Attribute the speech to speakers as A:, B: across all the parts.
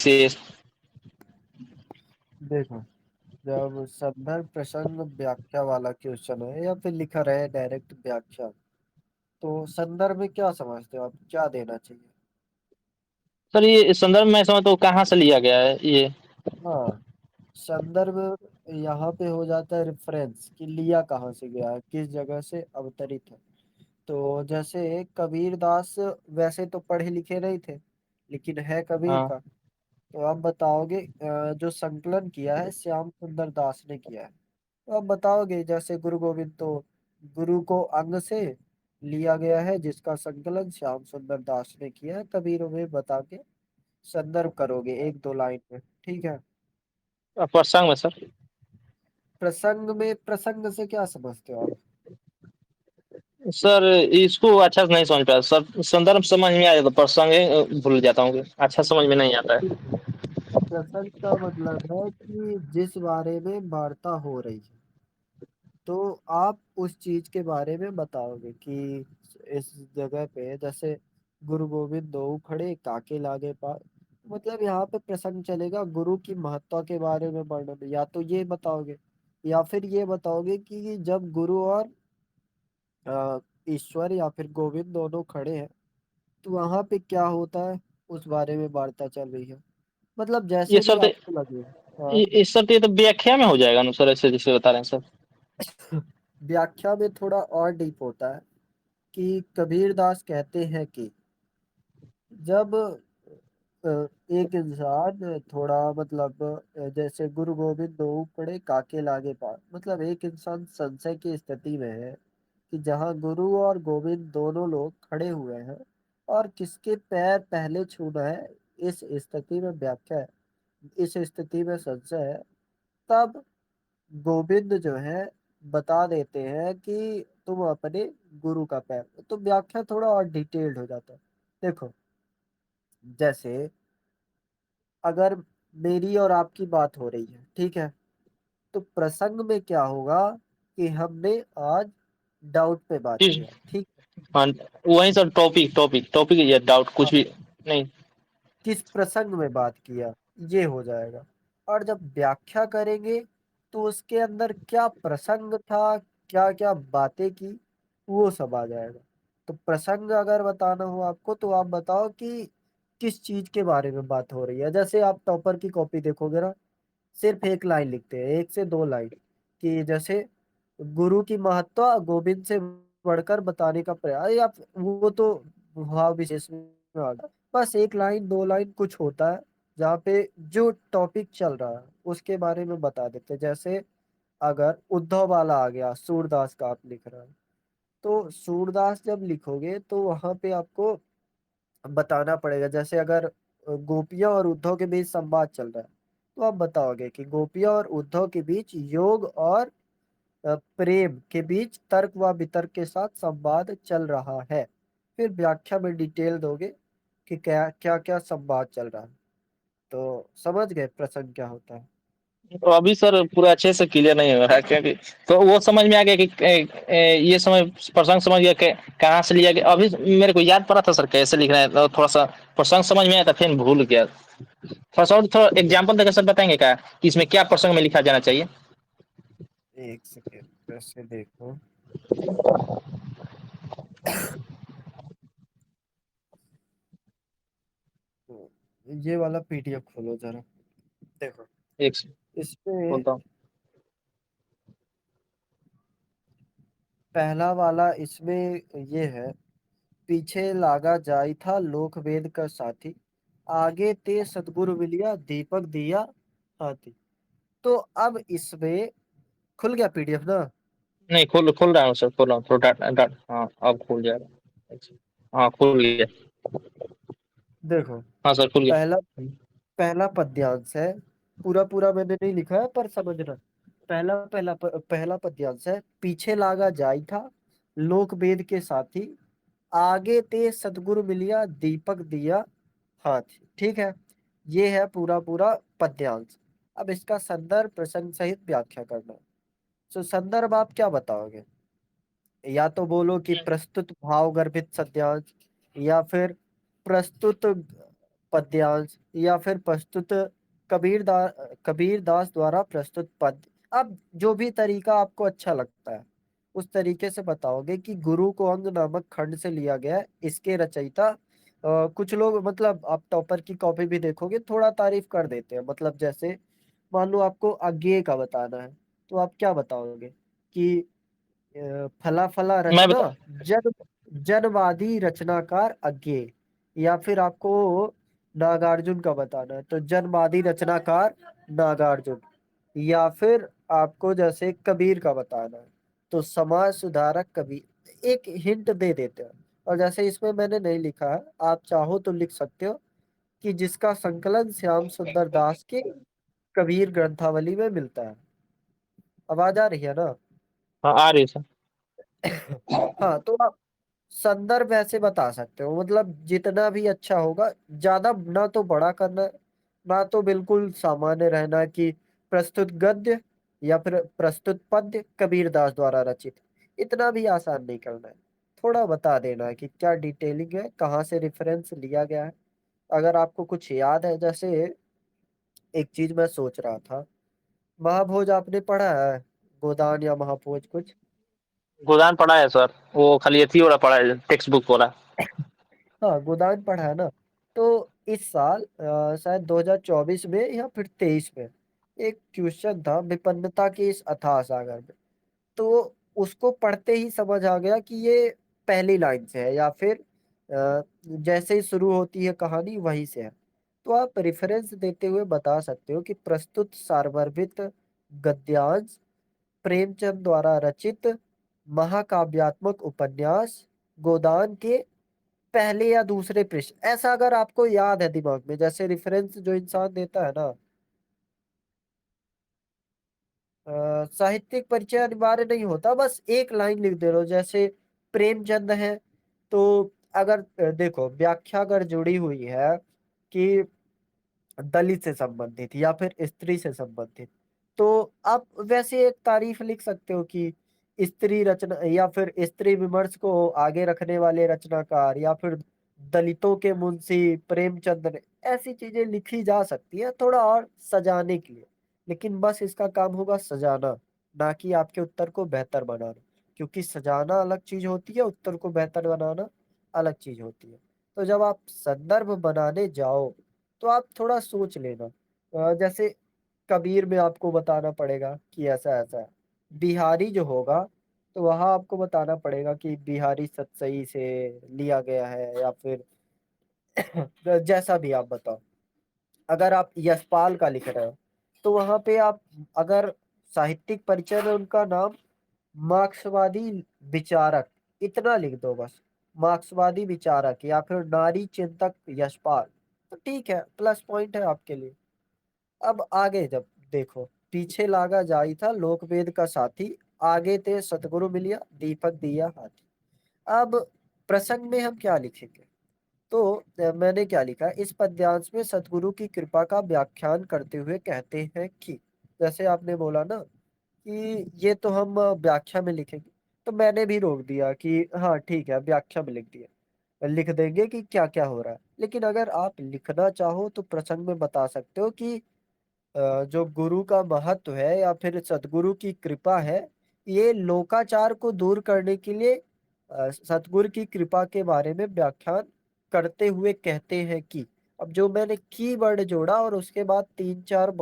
A: विशेष।
B: देखो, जब संदर्भ प्रसंग व्याख्या वाला क्वेश्चन है या फिर लिखा रहे डायरेक्ट व्याख्या, तो संदर्भ में क्या समझते हो आप, क्या देना चाहिए?
A: सर ये संदर्भ में समझ तो कहाँ से लिया गया है ये।
B: हाँ, संदर्भ यहाँ पे हो जाता है रेफरेंस, कि लिया कहाँ से गया है, किस जगह से अवतरित है। तो जैसे कबीर दास वैसे तो पढ़े लिखे नहीं थे, लेकिन है कबीर
A: हाँ।
B: का। तो आप बताओगे जो संकलन किया है श्याम सुंदर दास ने किया है। तो आप बताओगे जैसे गुरु गोविंद, तो गुरु को अंग से लिया गया है, जिसका संकलन श्याम सुंदर दास ने किया है, कबीर में बता के संदर्भ करोगे एक दो लाइन में। ठीक है।
A: प्रसंग में सर।
B: प्रसंग में, प्रसंग से क्या समझते हो आप?
A: सर इसको अच्छा से नहीं समझ पाया सर, संदर्भ समझ में आ जाता, प्रसंग भूल जाता हूँ, अच्छा समझ में नहीं आता है।
B: प्रसंग का मतलब है कि जिस बारे में वार्ता हो रही है, तो आप उस चीज के बारे में बताओगे कि इस जगह पे जैसे गुरु गोविंद दो खड़े काके लागे पार, मतलब यहाँ पे प्रसंग चलेगा गुरु की महत्ता के बारे में वर्णन, या तो ये बताओगे या फिर ये बताओगे कि जब गुरु और ईश्वर या फिर गोविंद दोनों खड़े हैं, तो वहां पे क्या होता है, उस बारे में वार्ता चल रही है। मतलब
A: ये
B: जैसे भी
A: सर तो
B: आपको लगे। हाँ।
A: इस सर तो ये तो व्याख्या में हो जाएगा ना सर, ऐसे जैसे बता रहे हैं सर।
B: व्याख्या में थोड़ा और डीप होता है, कि कबीर दास कहते हैं कि जब एक इंसान थोड़ा मतलब जैसे गुरु गोविंद दो पढ़े काके लागे पार, मतलब एक इंसान संशय की स्थिति में है कि जहाँ गुरु और गोविंद दोनों लोग खड़े हुए हैं, और किसके पैर पहले छूना है, इस स्थिति में व्याख्या है, इस स्थिति में संशय है। तब गोविंद जो है बता देते हैं कि तुम अपने गुरु का पैर, तो व्याख्या थोड़ा और डिटेल्ड हो जाता है। देखो, जैसे अगर मेरी और आपकी बात हो रही है, ठीक है, तो प्रसंग में क्या होगा कि हमने आज डाउट पे बात
A: किस।
B: किया, ठीक
A: हाँ वही सर, टॉपिक टॉपिक टॉपिक या डाउट कुछ
B: है।
A: भी नहीं।
B: किस प्रसंग में बात किया, ये हो जाएगा। और जब व्याख्या करेंगे, तो उसके अंदर क्या प्रसंग था, क्या क्या बातें की, वो सब आ जाएगा। तो प्रसंग अगर बताना हो आपको, तो आप बताओ कि किस चीज के बारे में बात हो रही है। जैसे आप टॉपर की कॉपी देखोगे ना, सिर्फ एक लाइन लिखते हैं, एक से दो लाइन, कि जैसे गुरु की महत्ता गोविंद से बढ़कर बताने का प्रयास, या वो तो भाव विशेष में आ गया। बस एक लाइन दो लाइन कुछ होता है, जहाँ पे जो टॉपिक चल रहा है उसके बारे में बता देते हैं। जैसे अगर उद्धव वाला आ गया, सूरदास का आप लिख रहे हैं, तो सूरदास जब लिखोगे तो वहां पे आपको बताना पड़ेगा। जैसे अगर गोपियां और उद्धव के बीच संवाद चल रहा है, तो आप बताओगे कि गोपियां और उद्धव के बीच योग और प्रेम के बीच तर्क व वितर्क के साथ संवाद चल रहा है। फिर व्याख्या में डिटेल दोगे कि क्या क्या क्या संवाद चल रहा है। तो समझ गए प्रसंग क्या होता है?
A: तो अभी सर पूरा अच्छे से क्लियर नहीं हो रहा है क्योंकि, तो वो समझ में आ गया कि ये समझ, प्रसंग समझ गया कि कहाँ से लिया गया। अभी मेरे को याद पड़ा था सर कैसे लिखना है, तो थोड़ा सा प्रसंग समझ में आया था फिर भूल गया। थोड़ा सा और थोड़ा एग्जाम्पल देकर सर बताएंगे क्या कि इसमें क्या प्रसंग में लिखा जाना चाहिए।
B: एक सेकेंड, वैसे देखो। तो ये वाला पीडीएफ खोलो जरा, देखो
A: एक से
B: इसमें
A: बोलता हूँ।
B: पहला वाला इसमें ये है, पीछे लागा जाई था लोक वेद का साथी, आगे ते सतगुरु मिलिया दीपक दिया हाथी। तो अब इसमें खुल गया पीडीएफ ना?
A: नहीं खोल खोल रहा हूँ सर, खोल रहा हूँ थोड़ा हाँ अब खुल जाएगा। हाँ खुल गया।
B: देखो,
A: हाँ सर खुल
B: पहला
A: गया।
B: पहला पद्यांश है, पूरा पूरा मैंने नहीं लिखा है पर समझना। पहला पद्यांश है, पीछे लागा जाई था लोक वेद के साथी, आगे ते सतगुरु मिलिया दीपक दिया हाथ। ठीक है, ये है पूरा पूरा पद्यांश। अब इसका संदर्भ प्रसंग सहित व्याख्या करना। तो संदर्भ आप क्या बताओगे? या तो बोलो कि प्रस्तुत भाव गर्भित सत्यांश, या फिर प्रस्तुत पद्यांश या फिर प्रस्तुत कबीर दास द्वारा प्रस्तुत पद्य। अब जो भी तरीका आपको अच्छा लगता है उस तरीके से बताओगे कि गुरु को अंग नामक खंड से लिया गया है। इसके रचयिता कुछ लोग मतलब आप टॉपर की कॉपी भी देखोगे थोड़ा तारीफ कर देते हैं। मतलब जैसे मान लो आपको अज्ञेय का बताना है तो आप क्या बताओगे कि फला फला
A: मैं
B: रचना
A: बता
B: जन जनवादी रचनाकार अज्ञेय। या फिर आपको नागार्जुन का बताना है तो जनवादी रचनाकार नागार्जुन। या फिर आपको जैसे कबीर का बताना है तो समाज सुधारक कबीर। एक हिंट दे देते हैं। और जैसे इसमें मैंने नहीं लिखा है आप चाहो तो लिख सकते हो कि जिसका संकलन श्याम सुंदर दास के कबीर ग्रंथावली में मिलता है। आवाज आ रही है ना?
A: हाँ, आ रही है सर।
B: हाँ तो आप संदर्भ ऐसे बता सकते हो मतलब जितना भी अच्छा होगा। ज्यादा ना तो बड़ा करना है, ना तो बिल्कुल सामान्य रहना कि प्रस्तुत गद्य या फिर प्रस्तुत पद्य कबीर दास द्वारा रचित। इतना भी आसान नहीं करना है। थोड़ा बता देना है कि क्या डिटेलिंग है कहाँ से रेफरेंस लिया गया है। अगर आपको कुछ याद है जैसे एक चीज मैं सोच रहा था। महाभोज आपने पढ़ा है? गोदान या महाभोज कुछ?
A: गोदान पढ़ा है सर, वो खाली एथी वाला पढ़ा है, टेक्स्ट बुक वाला।
B: हाँ गोदान पढ़ा है ना। तो इस साल शायद 2024 में या फिर 23 में एक क्वेश्चन था विपन्नता के इस अथाह सागर में। तो उसको पढ़ते ही समझ आ गया कि ये पहली लाइन से है या फिर जैसे ही शुरू होती है कहानी वहीं से है। तो आप रेफरेंस देते हुए बता सकते हो कि प्रस्तुत सारवर्भित गद्यांश प्रेमचंद द्वारा रचित महाकाव्यात्मक उपन्यास गोदान के पहले या दूसरे पृष्ठ। ऐसा अगर आपको याद है दिमाग में जैसे रेफरेंस जो इंसान देता है ना साहित्यिक परिचय अनिवार्य नहीं होता। बस एक लाइन लिख दे रहे हो जैसे प्रेमचंद है तो अगर देखो व्याख्या अगर जुड़ी हुई है कि दलित से संबंधित या फिर स्त्री से संबंधित तो आप वैसे एक तारीफ लिख सकते हो कि स्त्री रचना या फिर स्त्री विमर्श को आगे रखने वाले रचनाकार या फिर दलितों के मुंशी प्रेमचंद ने। ऐसी चीजें लिखी जा सकती है थोड़ा और सजाने के लिए। लेकिन बस इसका काम होगा सजाना, ना कि आपके उत्तर को बेहतर बनाना। क्योंकि सजाना अलग चीज होती है, उत्तर को बेहतर बनाना अलग चीज होती है। तो जब आप संदर्भ बनाने जाओ तो आप थोड़ा सोच लेना। जैसे कबीर में आपको बताना पड़ेगा कि ऐसा ऐसा है। बिहारी जो होगा तो वहां आपको बताना पड़ेगा कि बिहारी सतसई से लिया गया है या फिर जैसा भी आप बताओ। अगर आप यशपाल का लिख रहे हो तो वहां पे आप अगर साहित्यिक परिचय में उनका नाम मार्क्सवादी विचारक इतना लिख दो बस। मार्क्सवादी विचारक या फिर नारी चिंतक यशपाल तो ठीक है, प्लस पॉइंट है आपके लिए। अब आगे जब देखो पीछे लागा जाई था लोकवेद का साथी आगे ते सतगुरु मिलिया दीपक दिया हाथी। अब प्रसंग में हम क्या लिखेंगे? तो मैंने क्या लिखा इस पद्यांश में सतगुरु की कृपा का व्याख्यान करते हुए कहते हैं कि जैसे आपने बोला ना कि ये तो हम व्याख्या में लिखेंगे। तो मैंने भी रोक दिया कि हाँ ठीक है व्याख्या में लिख दिया। लिख देंगे कि क्या क्या हो रहा है। लेकिन अगर आप लिखना चाहो तो प्रसंग में बता सकते हो कि जो गुरु का महत्व है या फिर सतगुरु की कृपा है ये लोकाचार को दूर करने के लिए सतगुरु की कृपा के बारे में व्याख्यान करते हुए कहते हैं कि। अब जो मैंने कीवर्ड जोड़ा और उसके बाद तीन चार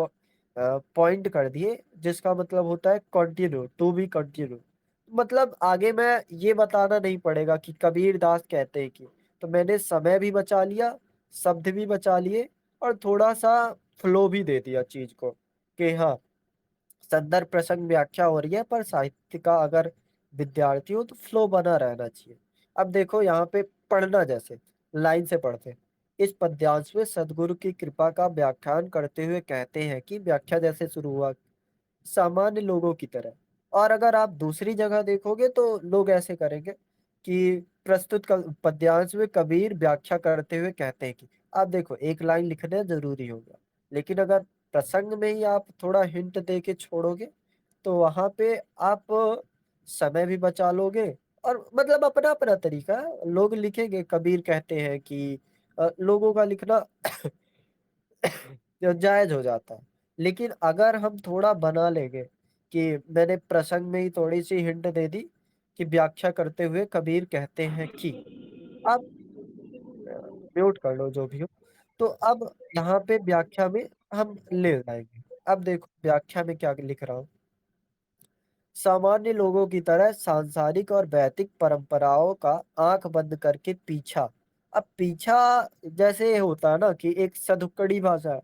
B: पॉइंट कर दिए जिसका मतलब होता है कंटिन्यू टू बी कंटिन्यू। मतलब आगे मैं ये बताना नहीं पड़ेगा कि कबीर दास कहते हैं कि। तो मैंने समय भी बचा लिया, शब्द भी बचा लिए और थोड़ा सा फ्लो भी दे दिया चीज को कि हाँ संदर्भ प्रसंग व्याख्या हो रही है पर साहित्य का अगर विद्यार्थी हो तो फ्लो बना रहना चाहिए। अब देखो यहाँ पे पढ़ना जैसे लाइन से पढ़ते इस पद्यांश में सदगुरु की कृपा का व्याख्यान करते हुए कहते हैं कि व्याख्या जैसे शुरू हुआ सामान्य लोगों की तरह। और अगर आप दूसरी जगह देखोगे तो लोग ऐसे करेंगे कि पद्यांश में कबीर व्याख्या करते हुए कहते हैं कि। आप देखो एक लाइन लिखना जरूरी होगा लेकिन अगर प्रसंग में ही आप थोड़ा हिंट दे के छोड़ोगे तो वहां पे आप समय भी बचा लोगे। और मतलब अपना अपना तरीका है। लोग लिखेंगे कबीर कहते हैं कि लोगों का लिखना जायज हो जाता है। लेकिन अगर हम थोड़ा बना लेंगे कि मैंने प्रसंग में ही थोड़ी सी हिंट दे दी कि व्याख्या करते हुए कबीर कहते हैं कि, अब म्यूट कर लो जो भी हो। तो अब यहाँ पे व्याख्या में हम ले जाएंगे। अब देखो व्याख्या में क्या लिख रहा हूँ। सामान्य लोगों की तरह सांसारिक और वैदिक परंपराओं का आंख बंद करके पीछा। अब पीछा जैसे होता है ना कि एक सदुक्कड़ी भाषा है,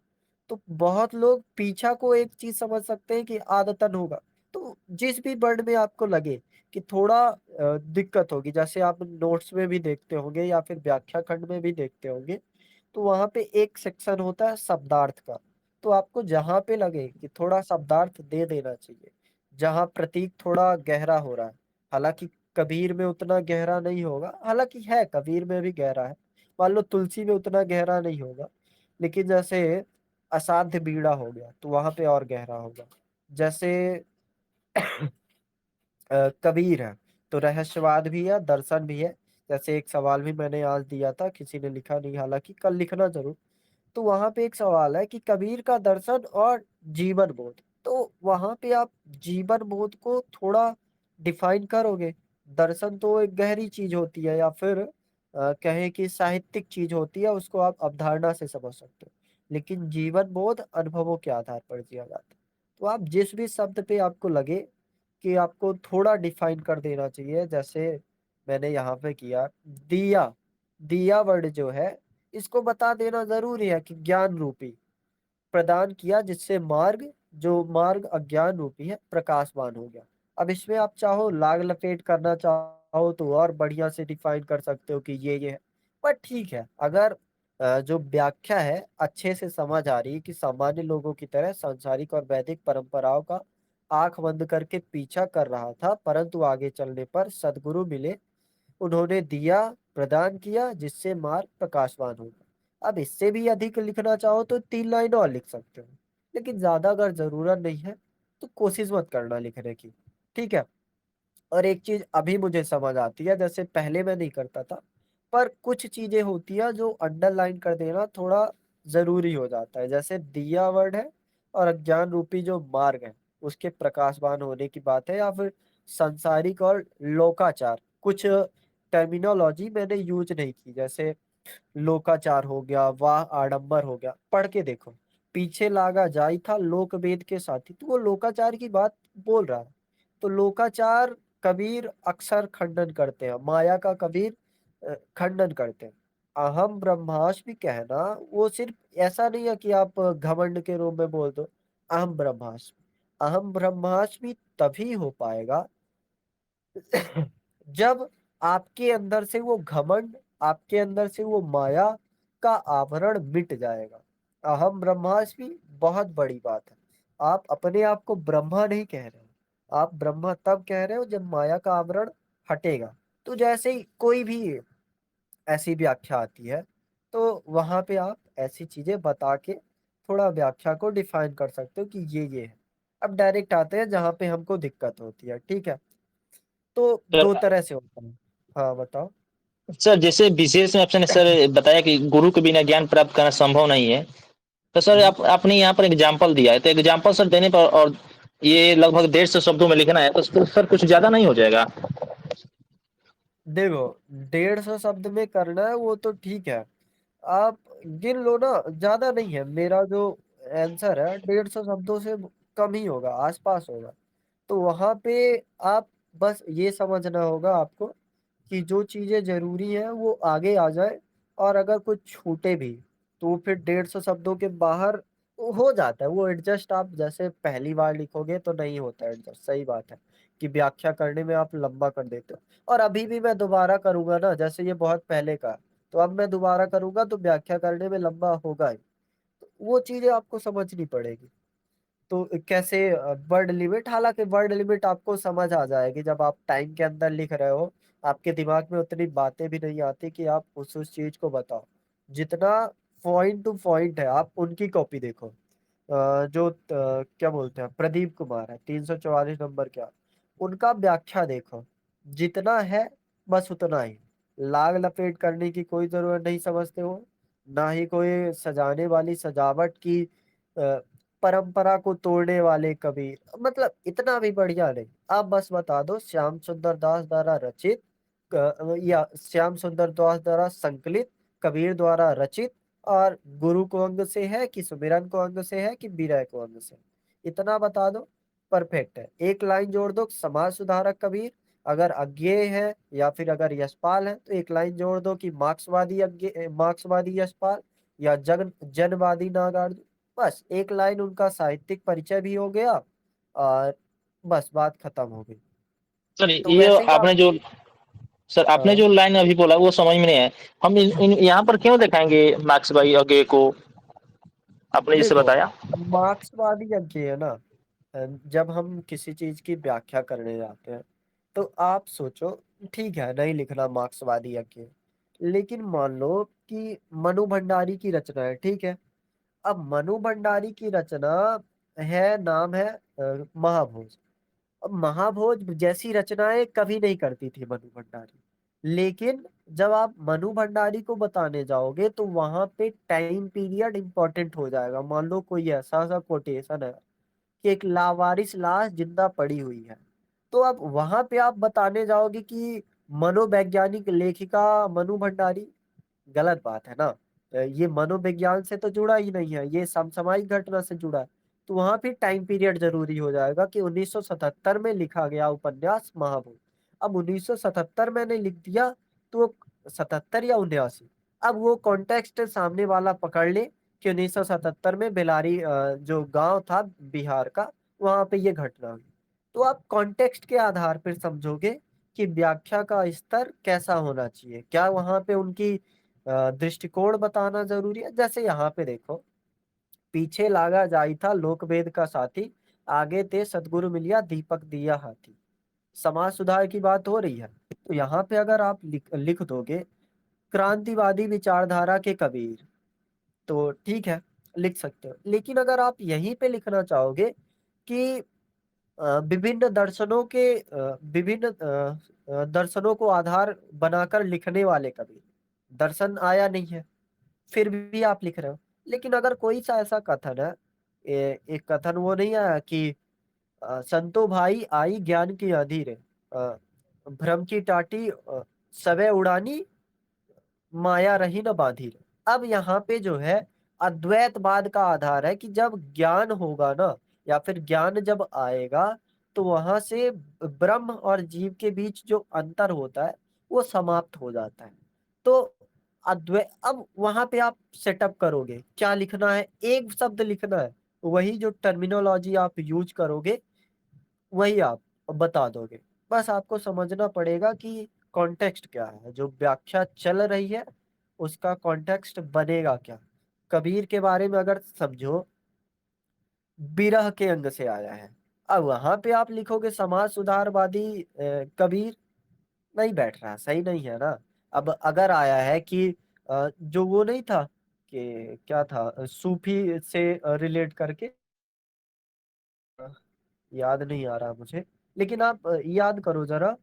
B: तो बहुत लोग पीछा को एक चीज समझ सकते हैं कि आदतन होगा। तो जिस भी वर्ड में आपको लगे कि थोड़ा दिक्कत होगी, जैसे आप नोट्स में भी देखते होंगे या फिर व्याख्या खंड में भी देखते होंगे, तो वहां पे एक सेक्शन होता है शब्दार्थ का। तो आपको जहां पे लगे कि थोड़ा शब्दार्थ दे देना चाहिए, जहां प्रतीक थोड़ा गहरा हो रहा है, हालांकि कबीर में उतना गहरा नहीं होगा, हालांकि है कबीर में भी गहरा है, मान लो तुलसी में उतना गहरा नहीं होगा, लेकिन जैसे असाध्य बीड़ा हो गया तो वहां पे और गहरा होगा। जैसे कबीर है तो रहस्यवाद भी है, दर्शन भी है। जैसे एक सवाल भी मैंने आज दिया था, किसी ने लिखा नहीं, हालांकि कल लिखना जरूर। तो वहां पे एक सवाल है कि कबीर का दर्शन और जीवन बोध, तो वहां पे आप जीवन बोध को थोड़ा डिफाइन करोगे। दर्शन तो एक गहरी चीज होती है, या फिर कहें कि साहित्यिक चीज होती है, उसको आप अवधारणा से समझ सकते हो। लेकिन जीवन बोध अनुभवों के आधार पर जिया जाता है। तो आप जिस भी शब्द पे आपको लगे कि आपको थोड़ा डिफाइन कर देना चाहिए, जैसे मैंने यहाँ पे किया दिया। दिया वर्ड जो है, इसको बता देना जरूरी है कि ज्ञान रूपी प्रदान किया, जिससे मार्ग, जो मार्ग अज्ञान रूपी है, प्रकाशवान हो गया। अब इसमें आप चाहो लाग लपेट करना चाहो तो और बढ़िया से डिफाइन कर सकते हो कि ये है। पर ठीक है, अगर जो व्याख्या है अच्छे से समझ आ रही है कि सामान्य लोगों की तरह सांसारिक और वैदिक परंपराओं का आंख बंद करके पीछा कर रहा था, परंतु आगे चलने पर सदगुरु मिले, उन्होंने दिया प्रदान किया, जिससे मार्ग प्रकाशवान होगा। अब इससे भी अधिक लिखना चाहो तो 3 लाइन और लिख सकते हो, लेकिन ज्यादा अगर जरूरत नहीं है तो कोशिश मत करना लिखने की। ठीक है। और एक चीज अभी मुझे समझ आती है, जैसे पहले मैं नहीं करता था, पर कुछ चीजें होती है जो अंडरलाइन कर देना थोड़ा जरूरी हो जाता है। जैसे दिया वर्ड है और अज्ञान रूपी जो मार्ग है, उसके प्रकाशवान होने की बात है, या फिर संसारिक और लोकाचार, कुछ टर्मिनोलॉजी मैंने यूज नहीं की, जैसे लोकाचार हो गया, वाह आडंबर हो गया। पढ़ के देखो, पीछे लागा जाई था लोक वेद के साथी, तो वो लोकाचार की बात बोल रहा है। तो लोकाचार कबीर अक्सर खंडन करते हैं, माया का कबीर खंडन करते हैं। अहम ब्रह्मास्मि कहना, वो सिर्फ ऐसा नहीं है कि आप घमंड के रूप में बोल दो अहम ब्रह्मास्मि। अहम ब्रह्मास्मि तभी हो पाएगा जब आपके अंदर से वो घमंड, आपके अंदर से वो माया का आवरण मिट जाएगा। अहम ब्रह्मास्मि बहुत बड़ी बात है। आप अपने आप को ब्रह्मा नहीं कह रहे हो, आप ब्रह्मा तब कह रहे हो जब माया का आवरण हटेगा। तो जैसे ही कोई भी ऐसी व्याख्या आती है, तो वहां पे आप ऐसी चीजें बता के थोड़ा व्याख्या को डिफाइन कर सकते हो कि ये है। अब डायरेक्ट आते हैं जहां पे हमको दिक्कत होती है। ठीक है। तो दो
A: सर
B: तरह से होता है। हाँ बताओ।
A: सर जैसे विशेष में आपने सर बताया कि गुरु के बिना ज्ञान प्राप्त करना संभव नहीं है, तो सर
B: हम्म।
A: आपने यहाँ पर एग्जाम्पल दिया है, तो एग्जाम्पल सर देने पर, और ये लगभग 150 शब्दों में लिखना है, तो सर कुछ ज्यादा नहीं हो जाएगा?
B: देखो, 150 शब्द में करना है वो तो ठीक है, आप गिन लो ना, ज्यादा नहीं है। मेरा जो आंसर है 150 शब्दों से कम ही होगा, आसपास होगा। तो वहां पे आप बस ये समझना होगा आपको कि जो चीजें जरूरी हैं वो आगे आ जाए, और अगर कुछ छूटे भी तो फिर 150 शब्दों के बाहर हो जाता है वो एडजस्ट। आप जैसे पहली बार लिखोगे तो नहीं होता एडजस्ट, सही बात है कि व्याख्या करने में आप लंबा कर देते हो। और अभी भी मैं दोबारा करूंगा ना, जैसे ये बहुत पहले का, तो अब मैं दोबारा करूंगा तो व्याख्या करने में लंबा होगा ही। तो वो चीजें आपको समझनी पड़ेगी। तो कैसे वर्ड लिमिट, हालांकि वर्ड लिमिट आपको समझ आ जाएगी जब आप टाइम के अंदर लिख रहे हो। आपके दिमाग में उतनी बातें भी नहीं आती कि आप उस चीज को बताओ। जितना पॉइंट टू पॉइंट है आप उनकी कॉपी देखो। जो क्या बोलते हैं, प्रदीप कुमार है 344 नंबर क्या, उनका व्याख्या देखो। जितना है बस उतना ही, लाग लपेट करने की कोई जरूरत नहीं, समझते हो। ना ही कोई सजाने वाली सजावट की परंपरा को तोड़ने वाले कबीर। मतलब इतना भी बढ़िया नहीं। आप बस बता दो श्याम सुंदर दास द्वारा रचित या श्याम सुंदर दास द्वारा संकलित, कबीर द्वारा रचित, और गुरु को अंग से है कि सुमिरन को अंग से है कि विरह को अंग से, इतना बता दो, परफेक्ट है। एक लाइन जोड़ दो समाज सुधारक कबीर, अगर अज्ञेय है या फिर अगर यशपाल है तो एक लाइन जोड़ दो कि मार्क्सवादी मार्क्सवादी यशपाल या जनवादी नागार्जुन। बस एक लाइन उनका साहित्यिक परिचय भी हो गया और बस बात खत्म हो गई।
A: सर
B: तो
A: ये
B: वैसे ही आप
A: आपने जो सर आपने
B: हाँ,
A: जो लाइन अभी बोला वो समझ में नहीं है। हम यहाँ पर क्यों दिखाएंगे मार्क्स भाई अगे को, आपने जिसे
B: देखो
A: बताया।
B: मार्क्सवादी यज्ञ है ना, जब हम किसी चीज की व्याख्या करने जाते हैं तो आप सोचो, ठीक है नहीं लिखना मार्क्सवादी यज्ञ, लेकिन मान लो कि मनु भंडारी की रचना है, ठीक है। अब मनु भंडारी की रचना है, नाम है महाभोज। अब महाभोज जैसी रचनाएं कभी नहीं करती थी मनु भंडारी, लेकिन जब आप मनु भंडारी को बताने जाओगे तो वहां पे टाइम पीरियड इंपॉर्टेंट हो जाएगा। मान लो कोई ऐसा सा कोटेशन है कि एक लावारिस लाश जिंदा पड़ी हुई है, तो अब वहां पे आप बताने जाओगे कि मनोवैज्ञानिक लेखिका मनु भंडारी, गलत बात है ना। ये मनोविज्ञान से तो जुड़ा ही नहीं है, ये समसामयिक घटना से जुड़ा है। तो वहां भी टाइम पीरियड जरूरी हो जाएगा कि 1977 में लिखा गया उपन्यास महाभूत। अब 1977 मैंने लिख दिया तो 77 या 79, अब वो कॉन्टेक्स्ट सामने वाला पकड़ ले कि 1977 में बेलारी जो गांव था बिहार का, वहां पे ये घटना हुई। तो आप कॉन्टेक्स्ट के आधार पर समझोगे कि व्याख्या का स्तर कैसा होना चाहिए, क्या वहां पे उनकी दृष्टिकोण बताना जरूरी है। जैसे यहाँ पे देखो, पीछे लागा जाई था लोकवेद का साथी, आगे ते सतगुरु मिलिया दीपक दिया हाथी। समाज सुधार की बात हो रही है, तो यहाँ पे अगर आप लिख दोगे क्रांतिवादी विचारधारा के कबीर, तो ठीक है लिख सकते हो। लेकिन अगर आप यहीं पे लिखना चाहोगे कि विभिन्न दर्शनों के विभिन्न दर्शनों को आधार बनाकर लिखने वाले कबीर, दर्शन आया नहीं है फिर भी आप लिख रहे हो। लेकिन अगर कोई सा ऐसा कथन है, एक कथन वो नहीं आया कि संतो भाई आई ज्ञान की अधीर, भ्रम की टाटी सवे उड़ानी, माया रही न बांधी। अब यहाँ पे जो है अद्वैतवाद का आधार है कि जब ज्ञान होगा ना, या फिर ज्ञान जब आएगा, तो वहां से ब्रह्म और जीव के बीच जो अंतर होता है वो समाप्त हो जाता है। तो अद्वैत, अब वहां पे आप सेटअप करोगे क्या लिखना है, एक शब्द लिखना है, वही जो टर्मिनोलॉजी आप यूज करोगे वही आप बता दोगे। बस आपको समझना पड़ेगा कि कॉन्टेक्स्ट क्या है, जो व्याख्या चल रही है उसका कॉन्टेक्स्ट बनेगा क्या। कबीर के बारे में अगर समझो, विरह के अंग से आया है, अब वहां पे आप लिखोगे समाज सुधारवादी कबीर, नहीं बैठ रहा, सही नहीं है ना। अब अगर आया है कि जो वो नहीं था कि क्या था सूफी से रिलेट करके, याद नहीं आ रहा मुझे, लेकिन आप याद करो जरा,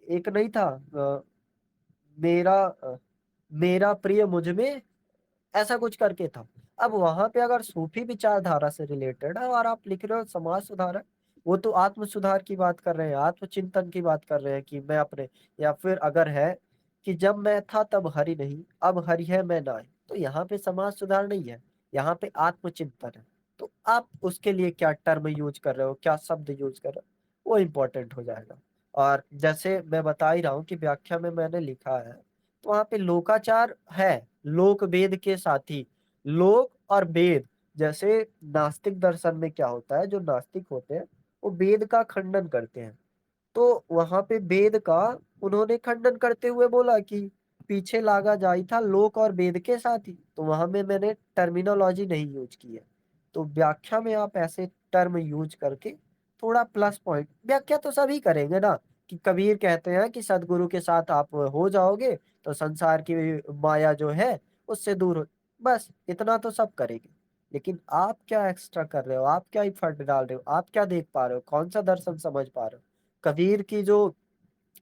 B: एक नहीं था मेरा मेरा प्रिय मुझ में, ऐसा कुछ करके था। अब वहां पे अगर सूफी विचारधारा से रिलेटेड है और आप लिख रहे हो समाज सुधारक, वो तो आत्म सुधार की बात कर रहे हैं, आत्मचिंतन की बात कर रहे हैं कि मैं अपने, या फिर अगर है कि जब मैं था तब हरि नहीं, अब हरि है मैं ना, तो यहाँ पे समाज सुधार नहीं है, यहाँ पे आत्मचिंतन है। तो आप उसके लिए क्या टर्म यूज कर रहे हो, क्या शब्द यूज कर रहे हो, वो इम्पोर्टेंट हो जाएगा। और जैसे मैं बता ही रहा हूँ कि व्याख्या में मैंने लिखा है, तो वहां पे लोकाचार है, लोक वेद के साथी, लोक और वेद। जैसे नास्तिक दर्शन में क्या होता है, जो नास्तिक होते हैं वो वेद का खंडन करते हैं, तो वहां पे वेद का उन्होंने खंडन करते हुए बोला कि पीछे लागा जाई था लोक और वेद के साथ ही, तो वहां में मैंने टर्मिनोलॉजी नहीं यूज की है। तो व्याख्या में आप ऐसे टर्म यूज करके थोड़ा प्लस पॉइंट, व्याख्या तो सभी करेंगे ना, कि कबीर कहते हैं कि सदगुरु के साथ आप हो जाओगे तो संसार की माया जो है उससे दूर हो, बस इतना तो सब करेंगे। लेकिन आप क्या एक्स्ट्रा कर रहे हो, आप क्या इफर्ट डाल रहे हो, आप क्या देख पा रहे हो, कौन सा दर्शन समझ पा रहे हो। कबीर की जो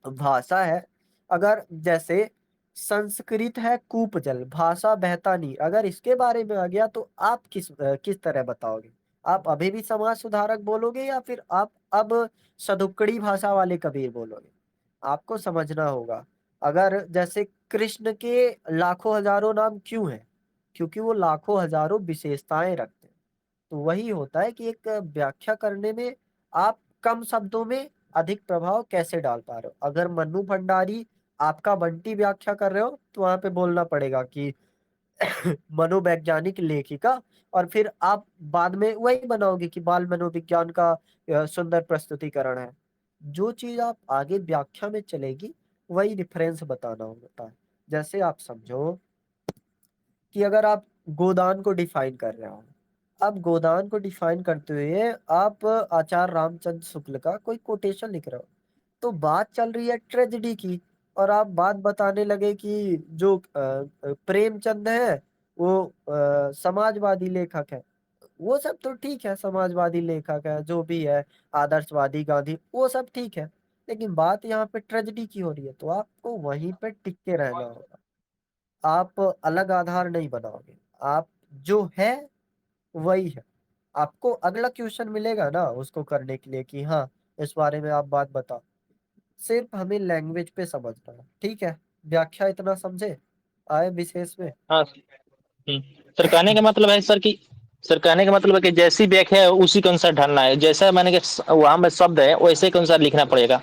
B: भाषा है, अगर जैसे संस्कृत है कूपजल, भाषा बहता नहीं। अगर इसके बारे में आ गया तो आप किस तरह बताओगे? आप अभी भी समाज सुधारक बोलोगे या फिर आप अब सदुक्कड़ी भाषा वाले कबीर बोलोगे? आपको समझना होगा। अगर जैसे कृष्ण के लाखों हजारों नाम क्यों हैं? क्योंकि वो लाखों हजारों विशेषताएं रखते हैं। तो वही होता है कि एक व्याख्या करने में आप कम शब्दों में अधिक प्रभाव कैसे डाल पा रहे हो। अगर मन्नू भंडारी आपका बंटी व्याख्या कर रहे हो तो वहां पे बोलना पड़ेगा कि मनोवैज्ञानिक लेखिका, और फिर आप बाद में वही बनाओगे कि बाल मनोविज्ञान का सुंदर प्रस्तुतिकरण है। जो चीज आप आगे व्याख्या में चलेगी वही रिफरेंस बताना होता है। जैसे आप समझो कि अगर आप गोदान को डिफाइन कर रहे हो, अब गोदान को डिफाइन करते हुए आप आचार्य रामचंद्र शुक्ल का कोई कोटेशन लिख रहे हो, तो बात चल रही है ट्रेजेडी की, और आप बात बताने लगे कि जो प्रेमचंद है वो समाजवादी लेखक है। वो सब तो ठीक है, समाजवादी लेखक है जो भी है, आदर्शवादी गांधी, वो सब ठीक है। लेकिन बात यहाँ पे ट्रेजेडी की हो रही है, तो आपको वहीं पे टिक के रहना होगा। आप अलग आधार नहीं बनाओगे। आप जो है वही है। आपको अगला क्वेश्चन मिलेगा ना उसको करने के लिए कि हाँ इस बारे में आप बात बताओ। सिर्फ हमें लैंग्वेज पे समझना है, ठीक है? व्याख्या इतना समझे आए विशेष में।
A: हाँ। सर कहने का मतलब है सर कि सर कहने का मतलब है कि जैसी व्याख्या है उसी के अनुसार ढलना है, जैसा माने कि वहां में शब्द है वैसे के अनुसार लिखना पड़ेगा।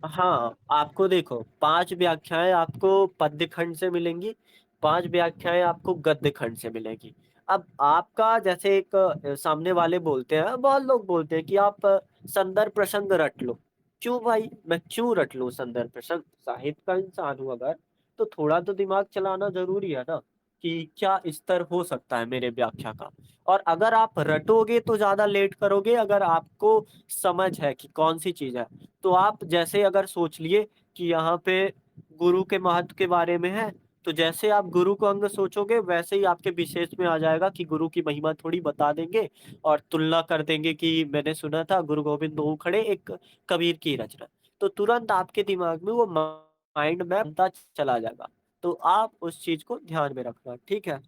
B: हाँ, आपको देखो 5 व्याख्याएं आपको पद्य खंड से मिलेंगी, 5 व्याख्याएं आपको गद्य खंड से मिलेगी। अब आपका जैसे एक सामने वाले बोलते हैं, बहुत लोग बोलते हैं कि आप संदर्भ प्रसंग रट लो। क्यों भाई, मैं क्यों रट लूं संदर्भ प्रसंग? साहित्य का इंसान हूं अगर, तो थोड़ा तो दिमाग चलाना जरूरी है ना, कि क्या स्तर हो सकता है मेरे व्याख्या का। और अगर आप रटोगे तो ज्यादा लेट करोगे, अगर आपको समझ है कि कौन सी चीज है। तो आप जैसे अगर सोच लिए कि यहाँ पे गुरु के महत्व के बारे में है, तो जैसे आप गुरु को अंग सोचोगे वैसे ही आपके विशेष में आ जाएगा कि गुरु की महिमा थोड़ी बता देंगे और तुलना कर देंगे कि मैंने सुना था गुरु गोविंद दो खड़े एक कबीर की रचना। तो तुरंत आपके दिमाग में वो माइंड मैप बनता चला जाएगा। तो आप उस चीज को ध्यान में रखना, ठीक है?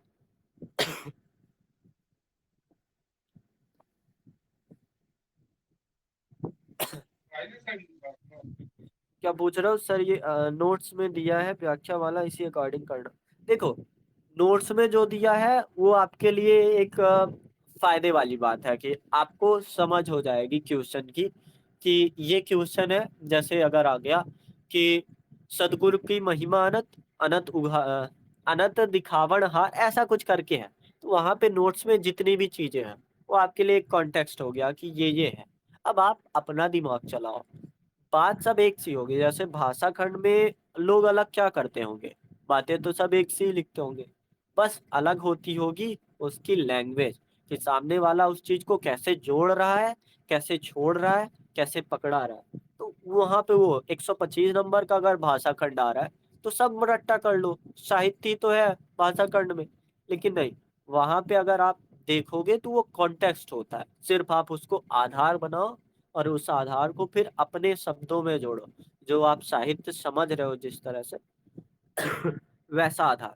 B: क्या पूछ रहे हो सर? ये नोट्स में दिया है व्याख्या वाला, इसी अकॉर्डिंग करना। देखो, नोट्स में जो दिया है वो आपके लिए एक फायदे वाली बात है कि आपको समझ हो जाएगी क्वेश्चन की, कि ये क्वेश्चन है। जैसे अगर आ गया कि सदगुरु की महिमा अनंत, अनंत अनंत दिखावण हा, ऐसा कुछ करके है। तो वहां पे नोट्स में जितनी भी चीजें हैं वो आपके लिए एक कॉन्टेक्स्ट हो गया कि ये है। अब आप अपना दिमाग चलाओ। बात सब एक सी होगी। जैसे भाषा खंड में लोग अलग क्या करते होंगे, बातें तो सब एक सी लिखते होंगे, बस अलग होती होगी उसकी लैंग्वेज, कि सामने वाला उस चीज को कैसे जोड़ रहा है, कैसे छोड़ रहा है, कैसे पकड़ा रहा है। तो वहां पे वो 125 नंबर का अगर भाषा खंड आ रहा है तो सब रट्टा कर लो, साहित्य ही तो है भाषा खंड में। लेकिन नहीं, वहां पे अगर आप देखोगे तो वो कॉन्टेक्स्ट होता है, सिर्फ आप उसको आधार बनाओ और उस आधार को फिर अपने शब्दों में जोड़ो, जो आप साहित्य समझ रहे हो जिस तरह से, वैसा आधार।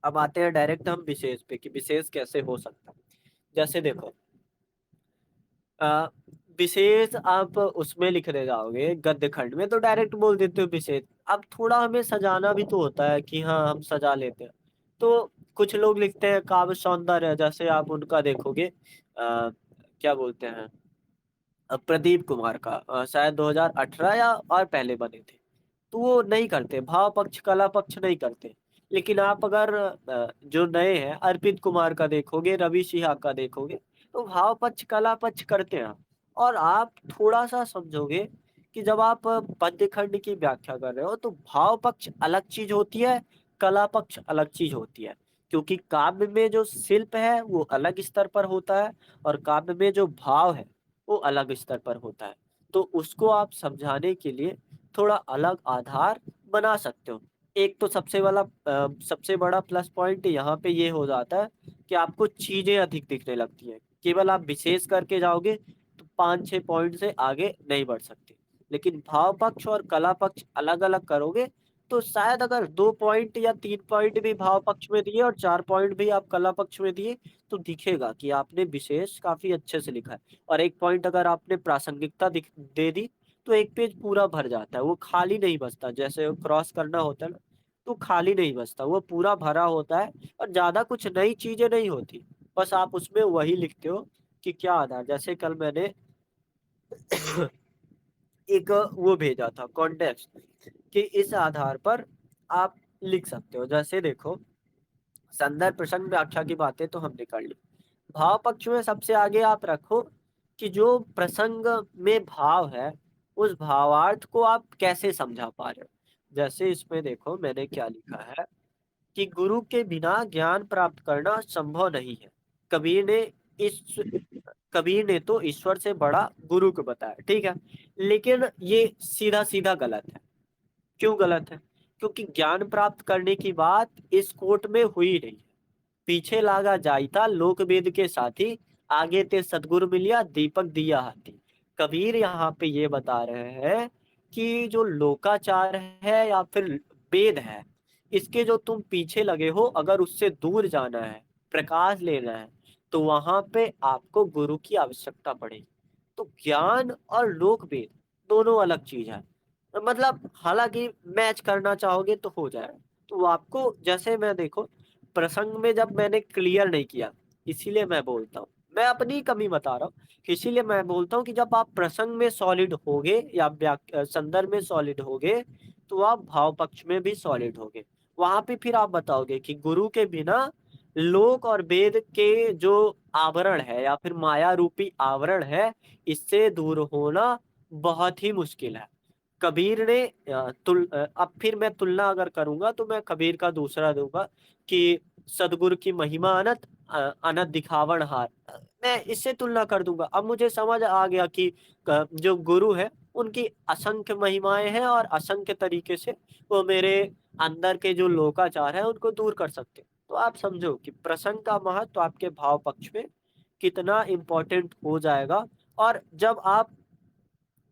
B: अब आते हैं डायरेक्ट हम विशेष पे कि विशेष कैसे हो सकता है। जैसे देखो, अ, विशेष आप उसमें लिखने जाओगे गद्य खंड में तो डायरेक्ट बोल देते हो विशेष। अब थोड़ा हमें सजाना भी तो होता है कि हाँ हम सजा लेते हैं। तो कुछ लोग लिखते हैं काव्य सौंदर्य, जैसे आप उनका देखोगे क्या बोलते हैं, प्रदीप कुमार का, शायद 2018 या और पहले बने थे। तो वो नहीं करते, भाव पक्ष कला पक्ष नहीं करते। लेकिन आप अगर जो नए हैं अर्पित कुमार का देखोगे, रवि सिहा का देखोगे, तो भाव पक्ष कला पक्ष करते हैं। और आप थोड़ा सा समझोगे कि जब आप पद्य खंड की व्याख्या कर रहे हो तो भाव पक्ष अलग चीज होती है, कला पक्ष अलग चीज होती है। क्योंकि काव्य में जो शिल्प है वो अलग स्तर पर होता है, और काव्य में जो भाव है वो अलग स्तर पर होता है। तो उसको आप समझाने के लिए थोड़ा अलग आधार बना सकते हो। एक तो सबसे बड़ा प्लस पॉइंट यहाँ पे ये हो जाता है कि आपको चीजें अधिक दिखने लगती हैं। केवल आप विशेष करके जाओगे तो 5-6 पॉइंट से आगे नहीं बढ़ सकते। लेकिन भाव पक्ष और कला पक्ष अलग अलग करोगे तो शायद अगर 2 पॉइंट या 3 पॉइंट भी भाव पक्ष में दिए और 4 पॉइंट भी आप कला पक्ष में दिए, तो दिखेगा कि आपने विशेष काफ़ी अच्छे से लिखा है। और 1 पॉइंट अगर आपने प्रासंगिकता दे दी, तो 1 पेज पूरा भर जाता है, वो खाली नहीं बचता। जैसे क्रॉस करना होता है ना, तो खाली नहीं बचता, वो पूरा भरा होता है और ज़्यादा कुछ नई चीज़ें नहीं होती। बस आप उसमें वही लिखते हो कि क्या आधार, जैसे कल मैंने एक वो भेजा था कॉन्टेक्स्ट, कि इस आधार पर आप लिख सकते हो। जैसे देखो, संदर्भ प्रसंग व्याख्या की बातें तो हमने कर ली। भाव पक्ष में सबसे आगे आप रखो कि जो प्रसंग में भाव है, उस भावार्थ को आप कैसे समझा पा रहे हो। जैसे इसमें देखो मैंने क्या लिखा है कि गुरु के बिना ज्ञान प्राप्त करना संभव नहीं है। कबीर ने इस कबीर ने तो ईश्वर से बड़ा गुरु को बताया, ठीक है, लेकिन ये सीधा सीधा गलत है। क्यों गलत है? क्योंकि ज्ञान प्राप्त करने की बात इस कोट में हुई नहीं है। पीछे लागा जाइता लोक वेद के साथी, आगे ते सतगुरु मिलिया दीपक दिया हाथी। कबीर यहाँ पे ये बता रहे हैं कि जो लोकाचार है या फिर वेद है, इसके जो तुम पीछे लगे हो, अगर उससे दूर जाना है, प्रकाश लेना है, तो वहां पे आपको गुरु की आवश्यकता पड़ेगी। तो ज्ञान और लोक वेद दोनों अलग चीज है। मतलब हालांकि मैच करना चाहोगे तो हो जाएगा। तो आपको, जैसे मैं देखो प्रसंग में जब मैंने क्लियर नहीं किया, इसीलिए मैं बोलता हूँ, मैं अपनी कमी बता रहा हूँ, इसीलिए मैं बोलता हूँ कि जब आप प्रसंग में सॉलिड होगे या संदर्भ में सॉलिड होगे, तो आप भाव पक्ष में भी सॉलिड होगे। वहां पे फिर आप बताओगे कि गुरु के बिना लोक और वेद के जो आवरण है या फिर माया रूपी आवरण है, इससे दूर होना बहुत ही मुश्किल है। कबीर ने अब फिर मैं तुलना अगर करूंगा तो मैं कबीर का दूसरा दूंगा कि सदगुरु की महिमा अनंत, अनंत दिखावन हार। मैं इससे तुलना कर दूंगा। अब मुझे समझ आ गया कि जो गुरु है उनकी असंख्य महिमाएं हैं और असंख्य तरीके से वो मेरे अंदर के जो लोकाचार है उनको दूर कर सकते हैं। तो आप समझो कि प्रसंग का महत्व आपके भाव पक्ष में कितना इंपॉर्टेंट हो जाएगा। और जब आप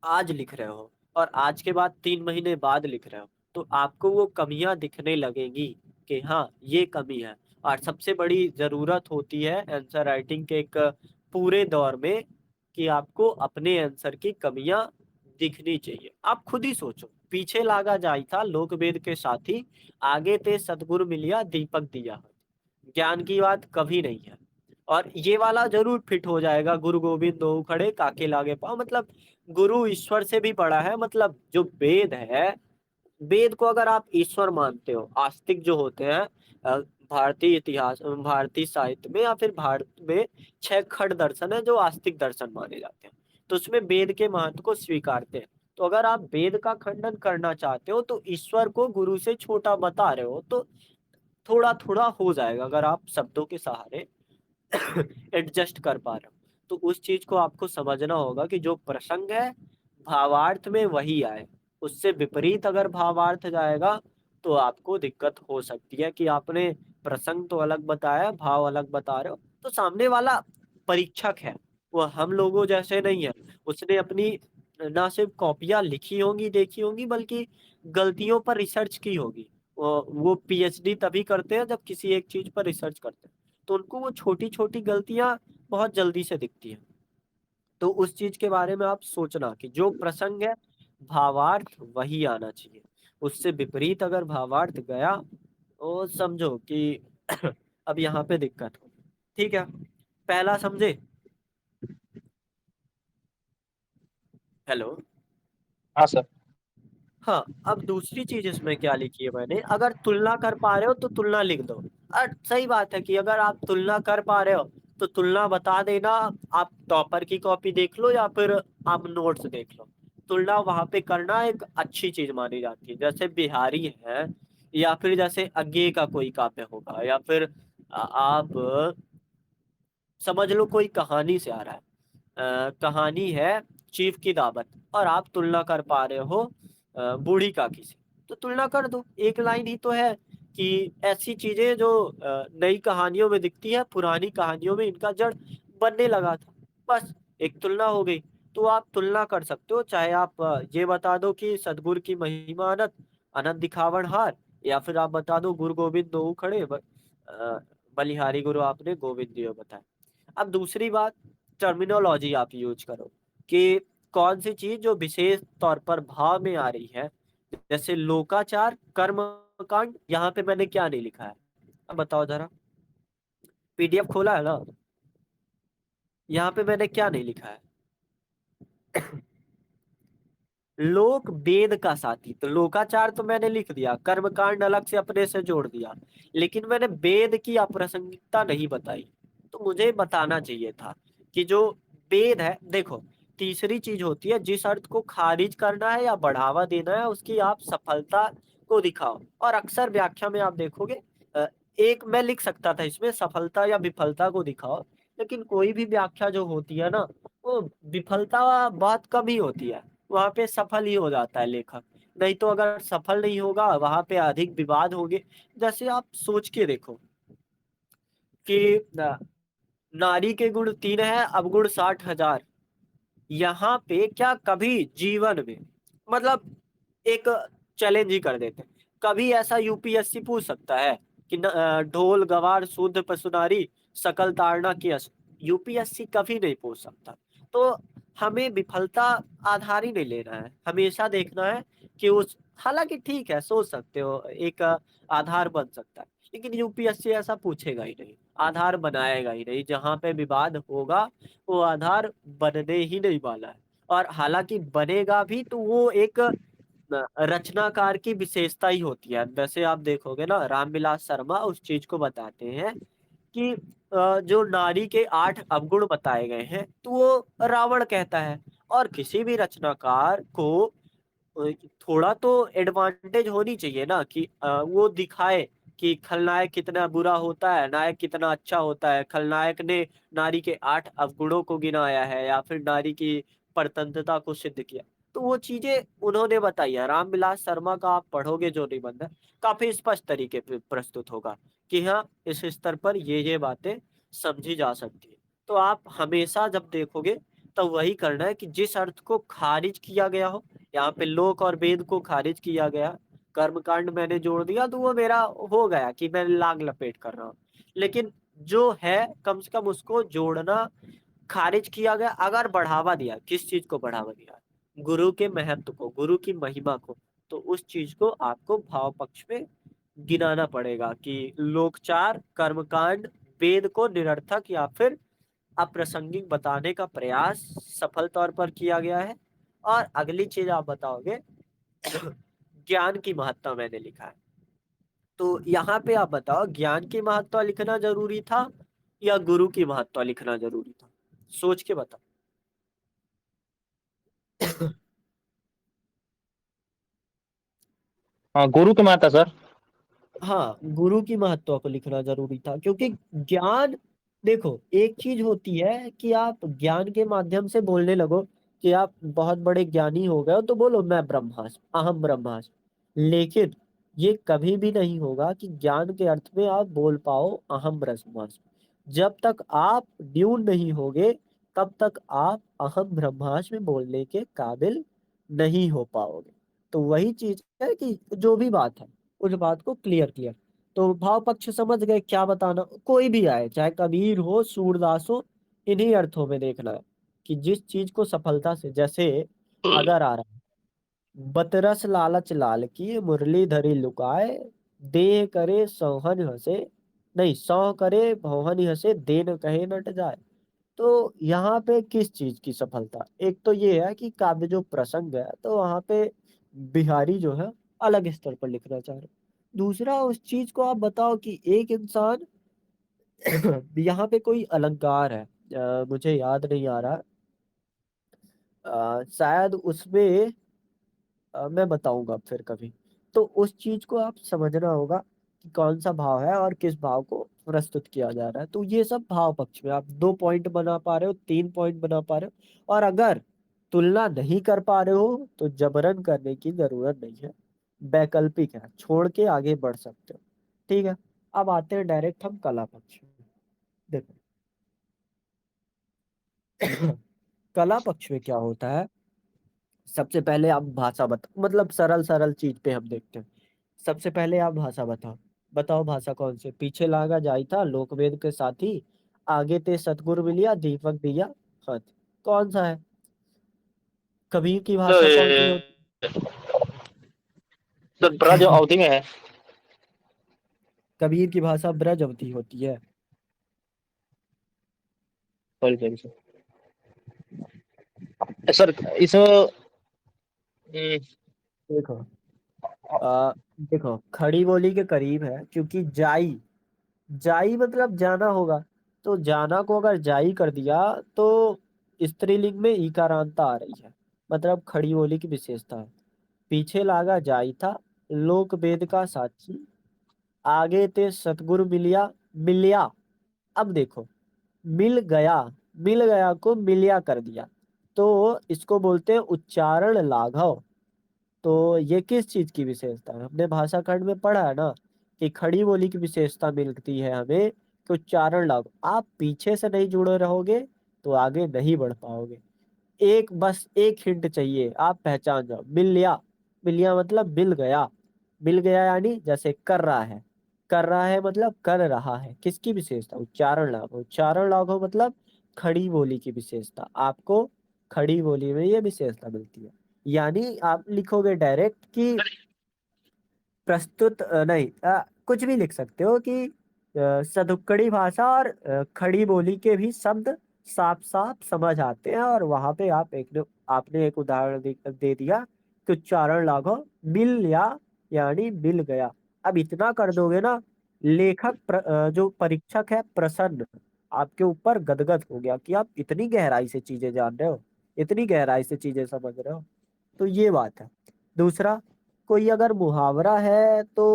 B: आज लिख रहे हो और आज के बाद 3 महीने बाद लिख रहे हो, तो आपको वो कमियां दिखने लगेंगी कि हाँ ये कमी है। और सबसे बड़ी जरूरत होती है आंसर राइटिंग के एक पूरे दौर में कि आपको अपने आंसर की कमियां दिखनी चाहिए। आप खुद ही सोचो, पीछे लागा जाई था लोक वेद के साथी, आगे ते सतगुरु मिलिया दीपक दिया। ज्ञान की बात कभी नहीं है। और ये वाला जरूर फिट हो जाएगा, गुरु गोविंद दो खड़े काके लागे पाँव, मतलब गुरु ईश्वर से भी बड़ा है। मतलब जो वेद है, वेद को अगर आप ईश्वर मानते हो, आस्तिक जो होते हैं, भारतीय इतिहास, भारतीय साहित्य में या फिर भारत में 6 खंड दर्शन है जो आस्तिक दर्शन माने जाते हैं, तो उसमें वेद के महत्व को स्वीकारते हैं। तो अगर आप वेद का खंडन करना चाहते हो तो ईश्वर को गुरु से छोटा बता रहे हो, तो थोड़ा थोड़ा हो जाएगा अगर आप शब्दों के सहारे एडजस्ट कर पा रहे हो। तो उस चीज को आपको समझना होगा कि जो प्रसंग है भावार्थ में वही आए, उससे विपरीत अगर भावार्थ जाएगा तो आपको दिक्कत हो सकती है कि आपने प्रसंग तो अलग बताया, भाव अलग बता रहे हो। तो सामने वाला परीक्षक है, वो हम लोगों जैसे नहीं है। उसने अपनी ना सिर्फ कॉपियां लिखी होंगी, देखी होंगी, बल्कि गलतियों पर रिसर्च की होगी। वो पीएचडी तभी करते हैं जब किसी एक चीज पर रिसर्च करते हैं, तो उनको वो छोटी छोटी गलतियां बहुत जल्दी से दिखती हैं। तो उस चीज के बारे में आप सोचना कि जो प्रसंग है भावार्थ वही आना चाहिए, उससे विपरीत अगर भावार्थ गया तो समझो कि अब यहाँ पे दिक्कत हो। ठीक है, पहला समझे? हेलो।
A: हाँ सर।
B: हाँ, अब दूसरी चीज इसमें क्या लिखी है मैंने, अगर तुलना कर पा रहे हो तो तुलना लिख दो। सही बात है कि अगर आप तुलना कर पा रहे हो तो तुलना बता देना। आप टॉपर की कॉपी देख लो या फिर आप नोट्स देख लो, तुलना वहां पे करना एक अच्छी चीज मानी जाती है। जैसे बिहारी है या फिर जैसे अज्ञे का कोई काव्य होगा, या फिर आप समझ लो कोई कहानी से आ रहा है, कहानी है चीफ की दावत, और आप तुलना कर पा रहे हो बूढ़ी काकी से, तो तुलना कर दो। एक लाइन ही तो है कि ऐसी चीजें जो नई कहानियों में दिखती है, पुरानी कहानियों में इनका जड़ बनने लगा था, बस एक तुलना हो गई। तो आप तुलना कर सकते हो, चाहे आप ये बता दो कि सदगुरु की महिमा अनंत,
C: अनंत दिखावन हार, या फिर आप बता दो गुरु गोविंद दो खड़े बलिहारी गुरु आपने गोविंद दियो बताए। अब दूसरी बात, टर्मिनोलॉजी आप यूज करो कि कौन सी चीज जो विशेष तौर पर भाव में आ रही है। जैसे लोकाचार, कर्मकांड, यहाँ पे मैंने क्या नहीं लिखा है, अब बताओ जरा। पीडीएफ खोला है ना, यहाँ पे मैंने क्या नहीं लिखा है। लोक वेद का साथी, तो लोकाचार तो मैंने लिख दिया, कर्मकांड अलग से अपने से जोड़ दिया, लेकिन मैंने वेद की अप्रासंगिकता नहीं बताई। तो मुझे बताना चाहिए था कि जो वेद है, देखो तीसरी चीज होती है, जिस अर्थ को खारिज करना है या बढ़ावा देना है उसकी आप सफलता को दिखाओ। और अक्सर व्याख्या में आप देखोगे एक मैं लिख सकता था इसमें सफलता या विफलता को दिखाओ, लेकिन कोई भी व्याख्या जो होती है ना, वो विफलता बहुत कम ही होती है, वहां पे सफल ही हो जाता है लेखक। नहीं तो अगर सफल नहीं होगा वहां पे अधिक विवाद होंगे। जैसे आप सोच के देखो कि नारी के गुण 3 है, अवगुण 60,000। यहाँ पे क्या कभी जीवन में, मतलब एक चैलेंज ही कर देते हैं, कभी ऐसा यूपीएससी पूछ सकता है कि ढोल गवार शुद्ध पशुनारी सकल ताड़ना की यूपीएससी कभी नहीं पूछ सकता। तो हमें विफलता आधार ही नहीं लेना है, हमेशा देखना है कि उस, हालांकि ठीक है सोच सकते हो एक आधार बन सकता है, लेकिन यूपीएससी ऐसा पूछेगा ही नहीं, आधार बनाएगा ही नहीं। जहां पे विवाद होगा वो आधार बनने ही नहीं वाला है। और हालांकि बनेगा भी तो वो एक रचनाकार की विशेषता ही होती है। वैसे आप देखोगे ना, रामविलास शर्मा उस चीज को बताते हैं कि जो नारी के 8 अवगुण बताए गए हैं तो वो रावण कहता है। और किसी भी रचनाकार को अ, थोड़ा तो एडवांटेज होनी चाहिए ना कि वो दिखाए कि खलनायक कितना बुरा होता है, नायक कितना अच्छा होता है। खलनायक ने नारी के 8 अवगुणों को गिनाया है या फिर नारी की परतंत्रता को सिद्ध किया। तो वो चीजें उन्होंने बताई है। रामविलास शर्मा का आप पढ़ोगे जो निबंध है, काफी स्पष्ट तरीके पे प्रस्तुत होगा कि हाँ इस स्तर पर ये बातें समझी जा सकती है। तो आप हमेशा जब देखोगे तो वही करना है कि जिस अर्थ को खारिज किया गया हो, यहाँ पे लोक और वेद को खारिज किया गया, कर्मकांड मैंने जोड़ दिया तो वो मेरा हो गया कि मैं लाग लपेट कर रहा हूँ। लेकिन जो है कम से कम उसको जोड़ना, खारिज किया गया अगर बढ़ावा दिया, किस चीज को बढ़ावा दिया, गुरु के महत्व को, गुरु की महिमा को, तो उस चीज को आपको भाव पक्ष में गिनाना पड़ेगा कि लोकचार, कर्मकांड, वेद को निरर्थक या फिर अप्रासंगिक बताने का प्रयास सफल तौर पर किया गया है। और अगली चीज आप बताओगे ज्ञान की महत्ता मैंने लिखा है। तो यहाँ पे आप बताओ ज्ञान की महत्ता लिखना जरूरी था या गुरु की महत्ता लिखना जरूरी था, सोच के बताओ।
A: हाँ, गुरु के माता सर।
C: हाँ, गुरु की महत्व को लिखना जरूरी था, क्योंकि ज्ञान, देखो एक चीज होती है कि आप ज्ञान के माध्यम से बोलने लगो कि आप बहुत बड़े ज्ञानी हो गए हो तो बोलो मैं ब्रह्मास्मि, अहम ब्रह्मास्मि। लेकिन ये कभी भी नहीं होगा कि ज्ञान के अर्थ में आप बोल पाओ अहम ब्रह्मास्मि। जब तक आप ड्यून नहीं होगे तब तक आप अहम ब्रह्मास्मि बोलने के काबिल नहीं हो पाओगे। तो वही चीज है कि जो भी बात है उस बात को क्लियर क्लियर, तो भाव पक्ष समझ गए क्या बताना, कोई भी आए चाहे कबीर हो सूरदास हो, इन्हीं अर्थों में देखना है कि जिस चीज को सफलता से, जैसे अगर आ रहा है, बतरस लालच लाल की मुरली धरी लुकाए, देह करे सोहन हंसे, नहीं सौ करे भौहन हंसे, देन कहे नट जाए। तो यहाँ पे किस चीज की सफलता, एक तो ये है कि काव्य जो प्रसंग है तो वहां पे बिहारी जो है अलग स्तर पर लिखना चाह रहे। दूसरा उस चीज को आप बताओ कि एक इंसान यहाँ पे कोई अलंकार है, मुझे याद नहीं आ रहा, शायद उसमें मैं बताऊंगा फिर कभी। तो उस चीज को आप समझना होगा कि कौन सा भाव है और किस भाव को प्रस्तुत किया जा रहा है। तो ये सब भाव पक्ष में आप 2 पॉइंट बना पा रहे हो, 3 पॉइंट बना पा रहे हो। और अगर तुलना नहीं कर पा रहे हो तो जबरन करने की जरूरत नहीं है, वैकल्पिक है, छोड़ के आगे बढ़ सकते हो। ठीक है, अब आते हैं डायरेक्ट हम कला पक्ष में। देखो कला पक्ष में क्या होता है, सबसे पहले आप भाषा मतलब सरल सरल चीज पे हम देखते हैं। सबसे पहले आप भाषा बताओ। बताओ भाषा कौन सी? पीछे लागा जाई था लोकवेद के साथी, आगे ते सतगुरु मिलिया दीपक दिया हाथ। कौन सा है? कबीर की
A: तो
C: भाषा कौन सी होती
A: सर ब्रज
C: है?
A: अवधि में है।
C: कबीर की भाषा ब्रजवती होती है।
A: सॉरी सॉरी सर इसमें
C: देखो आ, देखो खड़ी बोली के करीब है, क्योंकि जाई, जाई मतलब जाना होगा। तो जाना को अगर जाई कर दिया तो स्त्रीलिंग में ईकारांता आ रही है, मतलब खड़ी बोली की विशेषता है। पीछे लागा जाई था लोक वेद का साक्षी, आगे ते सतगुरु मिलिया, मिलिया। अब देखो, मिल गया, मिल गया को मिलिया कर दिया, तो इसको बोलते हैं उच्चारण लाघव। तो ये किस चीज की विशेषता है? हमने भाषा खंड में पढ़ा है ना कि खड़ी बोली की विशेषता मिलती है हमें कि उच्चारण लाघव। आप पीछे से नहीं जुड़े रहोगे तो आगे नहीं बढ़ पाओगे। एक बस एक हिंट चाहिए, आप पहचान जाओ। मिलिया, मिलिया मतलब मिल गया। मिल गया यानी जैसे कर रहा है, कर रहा है मतलब कर रहा है। किसकी विशेषता? उच्चारण लाघव। उच्चारण लाघव मतलब खड़ी बोली की विशेषता। आपको खड़ी बोली में ये विशेषता मिलती है। यानी आप लिखोगे डायरेक्ट कि प्रस्तुत नहीं, कुछ भी लिख सकते हो कि सदुक्कड़ी भाषा और खड़ी बोली के भी शब्द साफ साफ समझ आते हैं। और वहां पे आपने एक उदाहरण दे दिया कि उच्चारण लाघव मिल या, यानी मिल गया। अब इतना कर दोगे ना, लेखक जो परीक्षक है प्रसन्न, आपके ऊपर गदगद हो गया कि आप इतनी गहराई से चीजें जान रहे हो, इतनी गहराई से चीजें समझ रहे हो। तो ये बात है। दूसरा, कोई अगर मुहावरा है तो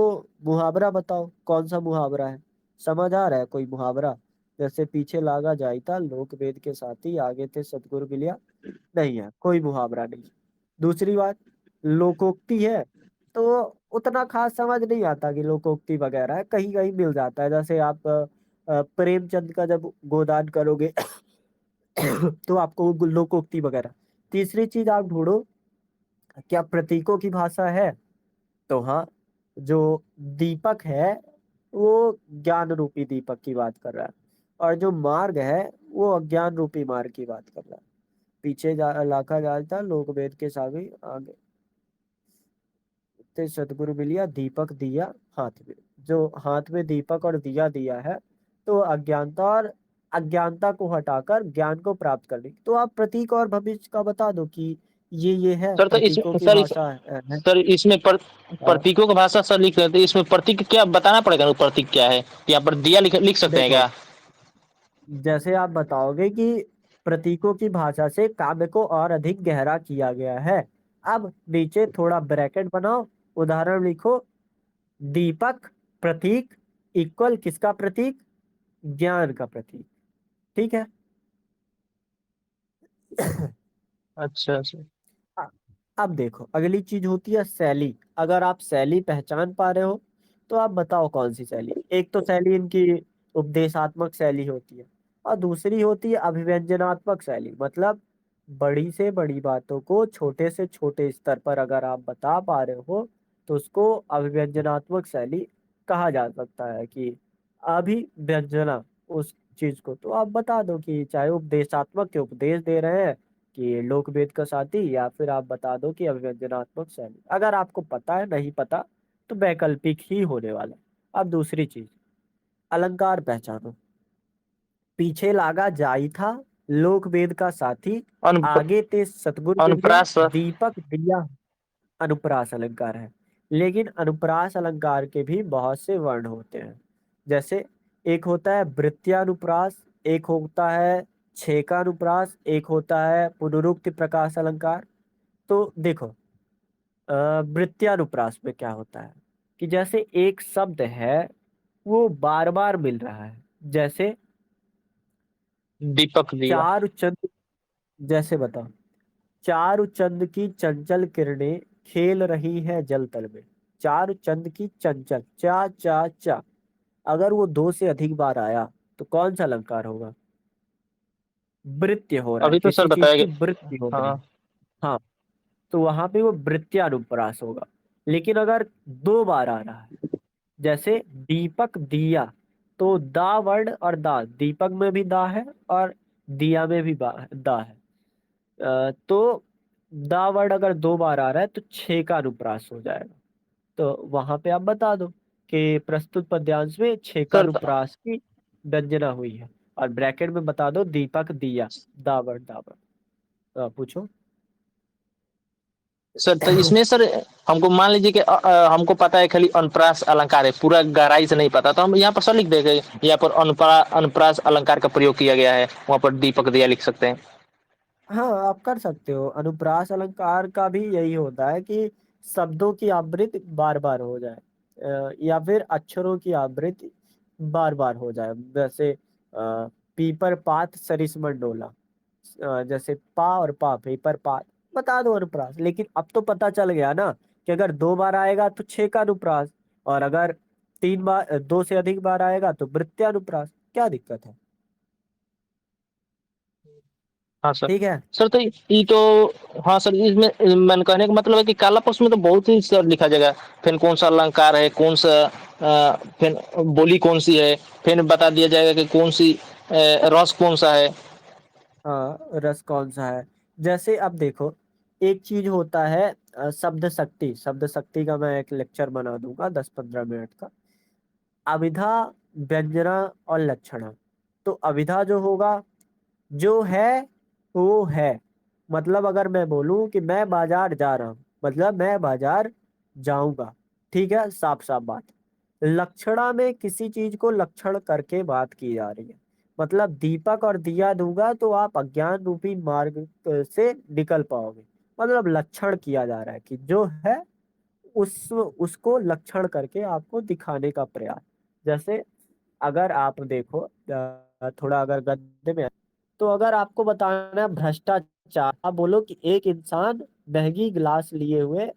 C: मुहावरा बताओ, कौन सा मुहावरा है? समझ आ रहा है कोई मुहावरा? जैसे पीछे लागा जाइता लोक वेद के साथी, आगे थे सतगुरु मिलिया। नहीं है, कोई मुहावरा नहीं। दूसरी बात, लोकोक्ति है तो उतना खास समझ नहीं आता कि लोकोक्ति वगैरह है, कहीं कहीं मिल जाता है। जैसे आप प्रेमचंद का जब गोदान करोगे तो आपको वो लोकोक्ति वगैरह। तीसरी चीज आप ढूंढो, क्या प्रतीकों की भाषा है? तो हाँ, जो दीपक है वो ज्ञान रूपी दीपक की बात कर रहा है, और जो मार्ग है वो अज्ञान रूपी मार्ग की बात कर रहा है। पीछे लाखा जाता लोक वेद के सागे, आगे ते सतगुरु मिलिया दीपक दिया हाथ में। जो हाथ में दीपक और दिया दिया है, तो अज्ञानता और अज्ञानता को हटाकर ज्ञान को प्राप्त करने की। तो आप प्रतीक और भविष्य का बता दो कि ये है
A: सर तो
C: प्रतीकों
A: इसमें
C: की भाषा है।
A: सर इसमें
C: हाँ,
A: प्रतीकों की भाषा सर लिख रहे थे, इसमें प्रतीक क्या बताना पड़ेगा ना, प्रतीक क्या है? यहाँ पर दिया लिख सकते हैं
C: देखो,
A: क्या?
C: जैसे आप बताओगे कि प्रतीकों की भाषा से काव्य को और अधिक गहरा किया गया है। अब नीचे थोड़ा ब्रैकेट बनाओ, उदाहरण लिखो। दीपक प्रतीक इक्वल किसका प्रतीक? ज्ञान का प्रतीक। ठीक है।
A: अच्छा अच्छा।
C: अ- अब देखो, अगली चीज होती है शैली। अगर आप शैली पहचान पा रहे हो तो आप बताओ कौन सी शैली। एक तो शैली इनकी उपदेशात्मक शैली होती है, और दूसरी होती है अभिव्यंजनात्मक शैली। मतलब बड़ी से बड़ी बातों को छोटे से छोटे स्तर पर अगर आप बता पा रहे हो तो उसको अभिव्यंजनात्मक शैली कहा जा सकता है। कि अभिव्यंजना उस चीज को, तो आप बता दो कि चाहे उपदेशात्मक के उपदेश दे रहे हैं कि लोक वेद का साथी, या फिर आप बता दो कि अभिव्यंजनात्मक शैली। अगर आपको पता है, नहीं पता तो वैकल्पिक ही होने वाला है। अब दूसरी चीज, अलंकार पहचानो। पीछे लागा जाई था लोक वेद का साथी,
A: अनुप,
C: आगे ते सतगुरु मिलिया
A: अनुप्रास सर।
C: दीपक दिया। अनुप्रास अलंकार है। लेकिन अनुप्रास अलंकार के भी बहुत से वर्ण होते हैं। जैसे एक होता है वृत्यानुप्रास, एक होता है छेकानुप्रास, एक होता है पुनरुक्ति प्रकाश अलंकार। तो देखो, वृत्यानुप्रास में क्या होता है कि जैसे एक शब्द है वो बार बार मिल रहा है। जैसे
A: दीपक दिया।
C: चारु चंद, जैसे बताओ, चारु चंद की चंचल किरणें खेल रही है जल तल में। चारु चंद की चंचल, चा चा चा, अगर वो दो से अधिक बार आया तो कौन सा अलंकार होगा? वृत्य हो रहा है,
A: अभी तो सर
C: किसी चीज
A: बताया
C: की
A: गया।
C: वृत्ति हो रही है।
A: हाँ।
C: हाँ, तो वहां पे वो वृत्यानुप्रास होगा। लेकिन अगर 2 बार आ रहा है, जैसे दीपक दिया, तो दा वर्ड और दा, दीपक में भी दा है और दिया में भी दा है। तो दा वर्ड अगर 2 बार आ रहा है तो 6 का अनुप्रास हो जाएगा। तो वहां पे आप बता दो कि प्रस्तुत पद्यांश में 6 का
A: सर
C: अनुप्रास की व्यंजना हुई है, और ब्रैकेट में बता दो दीपक दिया, दा वर्ड दा वर्ड। पूछो।
A: सर तो इसमें सर हमको मान लीजिए कि हमको पता है खाली अनुप्रास अलंकार है, पूरा गहराई से नहीं पता, तो हम यहाँ पर सर लिख देंगे यहाँ पर अनुप्रास अलंकार का प्रयोग किया गया है, वहां पर दीपक दिया लिख सकते हैं।
C: हाँ, आप कर सकते हो। अनुप्रास अलंकार का भी यही होता है कि शब्दों की आवृत्ति बार बार हो जाए, या फिर अक्षरों की आवृत्ति बार बार हो जाए। जैसे पीपर पात सरिस मंडोला, जैसे पा और पा, पेपर पात, बता दो अनुप्रास। लेकिन अब तो पता चल गया ना कि अगर 2 बार आएगा तो 6 का अनुप्रास, और अगर 3 बार, 2 से अधिक बार आएगा तो वृत्त्यानुप्रास। क्या दिक्कत है?
A: हाँ सर।
C: ठीक है।
A: सर तो ये तो, हाँ सर, इसमें मैंने कहने का मतलब है कि काला पक्ष में तो बहुत ही सर लिखा जाएगा, फिर कौन सा अलंकार है, कौन सा फिर बोली कौन सी है, फिर बता दिया जाएगा कि कौन सी रस कौन सा है।
C: हाँ, रस कौन सा है। जैसे अब देखो, एक चीज होता है शब्द शक्ति। शब्द शक्ति का मैं एक लेक्चर बना दूंगा 10-15 मिनट का। अभिधा, व्यंजना और लक्षणा। तो अभिधा जो होगा, जो है वो है। मतलब अगर मैं बोलूं कि मैं बाजार जा रहा हूं, मतलब मैं बाजार जाऊंगा। ठीक है, साफ साफ बात। लक्षणा में किसी चीज को लक्षण करके बात की जा रही है। मतलब दीपक और दिया दूंगा तो आप अज्ञान रूपी मार्ग से निकल पाओगे। मतलब लक्षण किया जा रहा है कि जो है उसको लक्षण करके आपको दिखाने का प्रयास। जैसे अगर आप देखो, थोड़ा अगर गद्य में, तो अगर आपको बताना है भ्रष्टाचार, आप बोलो कि एक इंसान महंगी गिलास लिए हुए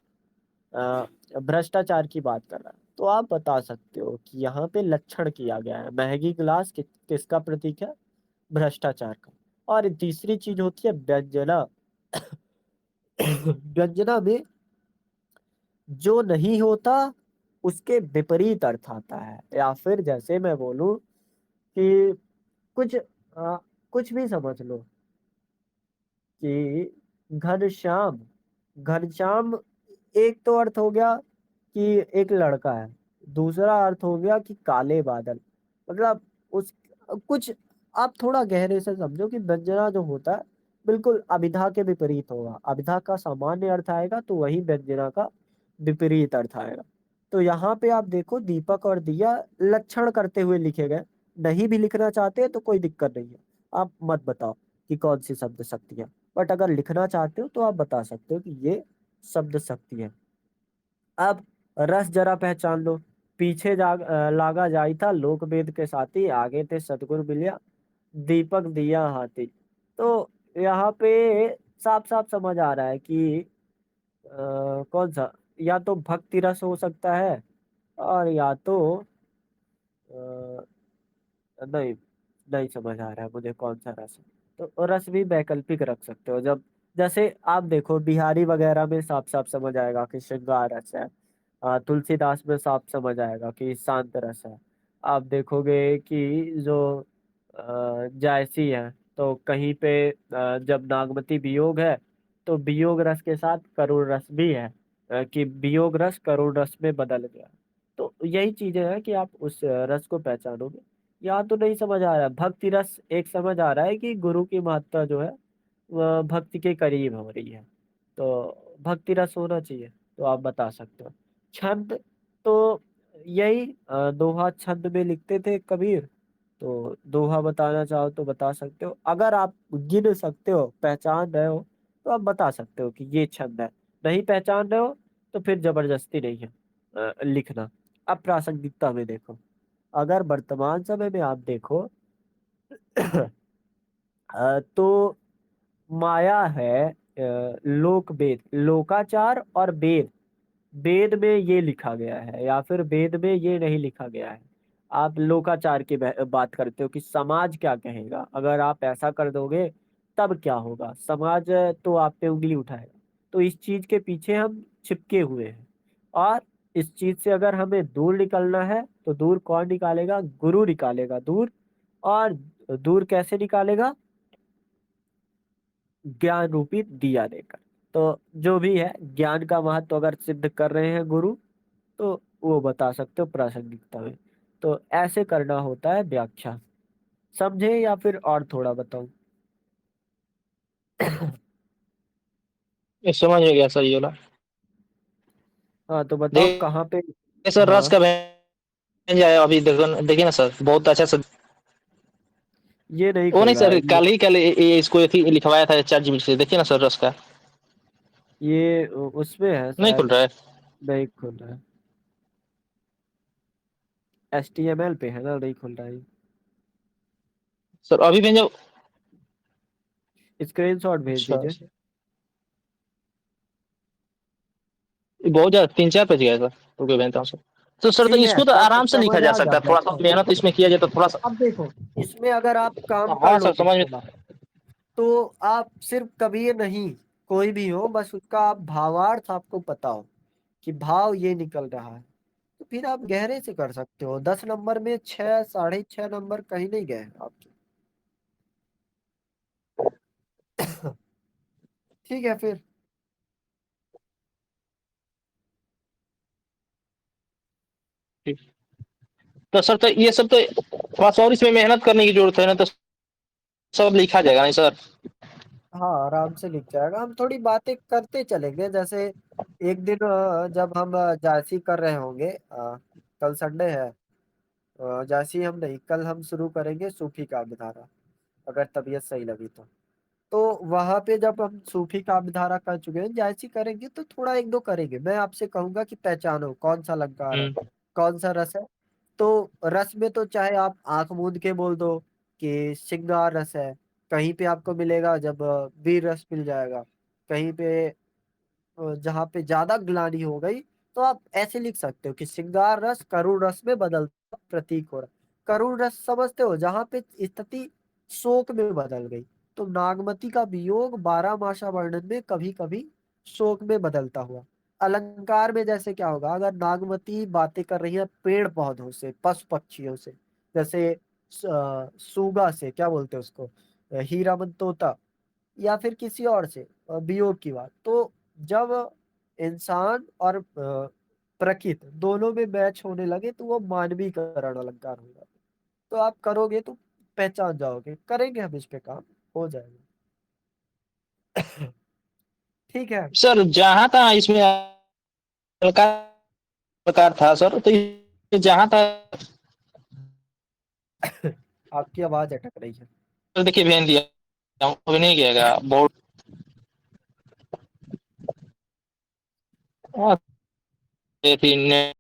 C: भ्रष्टाचार की बात कर रहा है, तो आप बता सकते हो कि यहाँ पे लक्षण किया गया है। महंगी गिलास किसका प्रतीक है? भ्रष्टाचार का। और तीसरी चीज होती है व्यंजना। व्यंजना में जो नहीं होता उसके विपरीत अर्थ आता है। या फिर जैसे मैं बोलूं कि कुछ कुछ भी समझ लो कि घनश्याम, घनश्याम एक तो अर्थ हो गया कि एक लड़का है, दूसरा अर्थ हो गया कि काले बादल। मतलब उस कुछ, आप थोड़ा गहरे से समझो कि व्यंजना जो होता है बिल्कुल अभिधा के विपरीत होगा। अभिधा का सामान्य अर्थ आएगा तो वही व्यंजना का विपरीत अर्थ आएगा। तो यहाँ पे आप देखो दीपक और दिया लक्षण करते हुए लिखे गए। नहीं भी लिखना चाहते हैं तो कोई दिक्कत नहीं है, आप मत बताओ कि कौन सी शब्द शक्ति है। बट अगर लिखना चाहते हो तो आप बता सकते हो कि ये शब्द शक्ति है। अब रस जरा पहचान लो। पीछे लागा जाई था लोक वेद के साथी, आगे थे सतगुरु मिलिया, दीपक दिया हाथी। तो यहाँ पे साफ साफ समझ आ रहा है कि कौन सा, या तो भक्ति रस हो सकता है, और या तो नहीं, नहीं समझ आ रहा है मुझे कौन सा रस है। तो रस भी वैकल्पिक रख सकते हो। जब जैसे आप देखो बिहारी वगैरह में साफ साफ समझ आएगा कि श्रृंगार रस है। तुलसीदास में साफ समझ आएगा कि शांत रस है। आप देखोगे कि जो जायसी है, तो कहीं पे जब नागमती वियोग है तो वियोग रस के साथ करुण रस भी है, कि वियोग रस करुण रस में बदल गया। तो यही चीजें हैं कि आप उस रस को पहचानोगे। यहाँ तो नहीं समझ आ रहा है। भक्ति रस एक समझ आ रहा है कि गुरु की महत्ता जो है वह भक्ति के करीब हो रही है, तो भक्ति रस होना चाहिए। तो आप बता सकते हो। छंद, तो यही दोहा छंद में लिखते थे कबीर। तो दोहा बताना चाहो तो बता सकते हो। अगर आप गिन सकते हो, पहचान रहे हो, तो आप बता सकते हो कि ये छंद है। नहीं पहचान रहे हो तो फिर जबरदस्ती नहीं है लिखना। अब प्रासंगिकता में देखो, अगर वर्तमान समय में आप देखो तो माया है, लोक वेद, लोकाचार और वेद। वेद में ये लिखा गया है या फिर वेद में ये नहीं लिखा गया है। आप लोकाचार की बात करते हो कि समाज क्या कहेगा, अगर आप ऐसा कर दोगे तब क्या होगा, समाज तो आप पे उंगली उठाएगा। तो इस चीज के पीछे हम चिपके हुए हैं। और इस चीज से अगर हमें दूर निकलना है तो दूर कौन निकालेगा? गुरु निकालेगा दूर। और दूर कैसे निकालेगा? ज्ञान रूपी दिया देकर। तो जो भी है, ज्ञान का महत्व अगर सिद्ध कर रहे हैं गुरु, तो वो बता सकते हो प्रासंगिकता में। तो ऐसे करना होता है व्याख्या। समझे या फिर और थोड़ा बताऊं?
A: ये समझ में गया सर ये वाला।
C: हाँ तो बताओ कहाँ
A: देखिए
C: पे।
A: सर रस
C: हाँ,
A: का व्यंजन आया अभी, देखो देखिए ना सर, बहुत अच्छा सर।
C: ये नहीं
A: वो
C: खुल
A: नहीं
C: रहा
A: सर,
C: है
A: कल इसको लिखवाया था चैट जीपीटी से, देखिए ना सर रस का।
C: ये उसमें है
A: नहीं खुल
C: शायद।
A: रहा है
C: नहीं खुल रहा है। HTML पे है ना, नहीं खुल रहा है।
A: सर, अभी भेजो।
C: स्क्रीनशॉट भेज
A: अच्छा
C: दीजिए।
A: सर, ये बहुत ज्यादा 3-4 पेज गया सर, रुके भेजता हूँ सर। तो सर, तो
C: ठीक है,
A: इसको तो
C: तब
A: आराम से लिखा
C: समझ
A: जा
C: आ
A: सकता है,
C: जाएगा।
A: थोड़ा सा मेहनत इसमें किया जाए तो थोड़ा सा।
C: अब देखो, इसमें अगर आप काम कर
A: हाँ सर,
C: लोगे
A: समझ में।
C: थोड़ा, तो आप सिर्फ कभी नहीं, कोई भी हो, बस उसका आप भावार्थ आपको पता हो कि भाव ये निकल रहा है, तो फिर आप गहरे से कर सकते हो। 10 नंबर में 6, 6.5 नंबर कहीं नहीं गए आपके। ठीक है फिर।
A: तो सर, तो ये सब तो थोड़ा सा और इसमें मेहनत करने की जरूरत है ना, तो सब लिखा जाएगा नहीं सर?
C: हाँ, आराम से लिख जाएगा। हम थोड़ी बातें करते चलेंगे, जैसे एक दिन जब हम जायसी कर रहे होंगे, कल संडे है, जायसी हम नहीं, कल हम शुरू करेंगे सूफी काव्य धारा, अगर तबीयत सही लगी तो वहां पे जब हम सूफी काव्य धारा कर चुके हैं, जायसी करेंगे तो थोड़ा एक दो करेंगे। मैं आपसे कहूंगा कि पहचानो कौन सा अलंकार है,
A: हम्म।
C: कौन सा रस है। तो रस में तो चाहे आप आंख मूंद के बोल दो कि श्रृंगार रस है, कहीं पे आपको मिलेगा जब वीर रस मिल जाएगा, कहीं पे जहाँ पे ज्यादा ग्लानि हो गई तो आप ऐसे लिख सकते हो कि श्रृंगार रस करुण रस में बदलता प्रतीक हो रहा। करुण रस समझते हो, जहाँ पे स्थिति शोक में बदल गई। तो नागमती का वियोग 12 मासा वर्णन में कभी कभी शोक में बदलता हुआ। अलंकार में जैसे क्या होगा, अगर नागमती बातें कर रही है पेड़ पौधों से, पशु पक्षियों से, जैसे सूगा से, क्या बोलते हैं उसको, हीरामन तोता, या फिर किसी और से वियोग की बात, तो जब इंसान और प्रकृति दोनों में मैच होने लगे तो वो मानवीकरण अलंकार होगा। तो आप करोगे तो पहचान जाओगे, करेंगे हम इस पे काम, हो जाएगा। ठीक है।
A: सर, जहाँ तहाँ इसमें हल्का प्रकार था सर, तो ये जहाँ तक
C: आपकी आवाज अटक रही है।
A: देखिए भेज दिया हूँ, अभी नहीं गएगा बहुत। हाँ, देखिए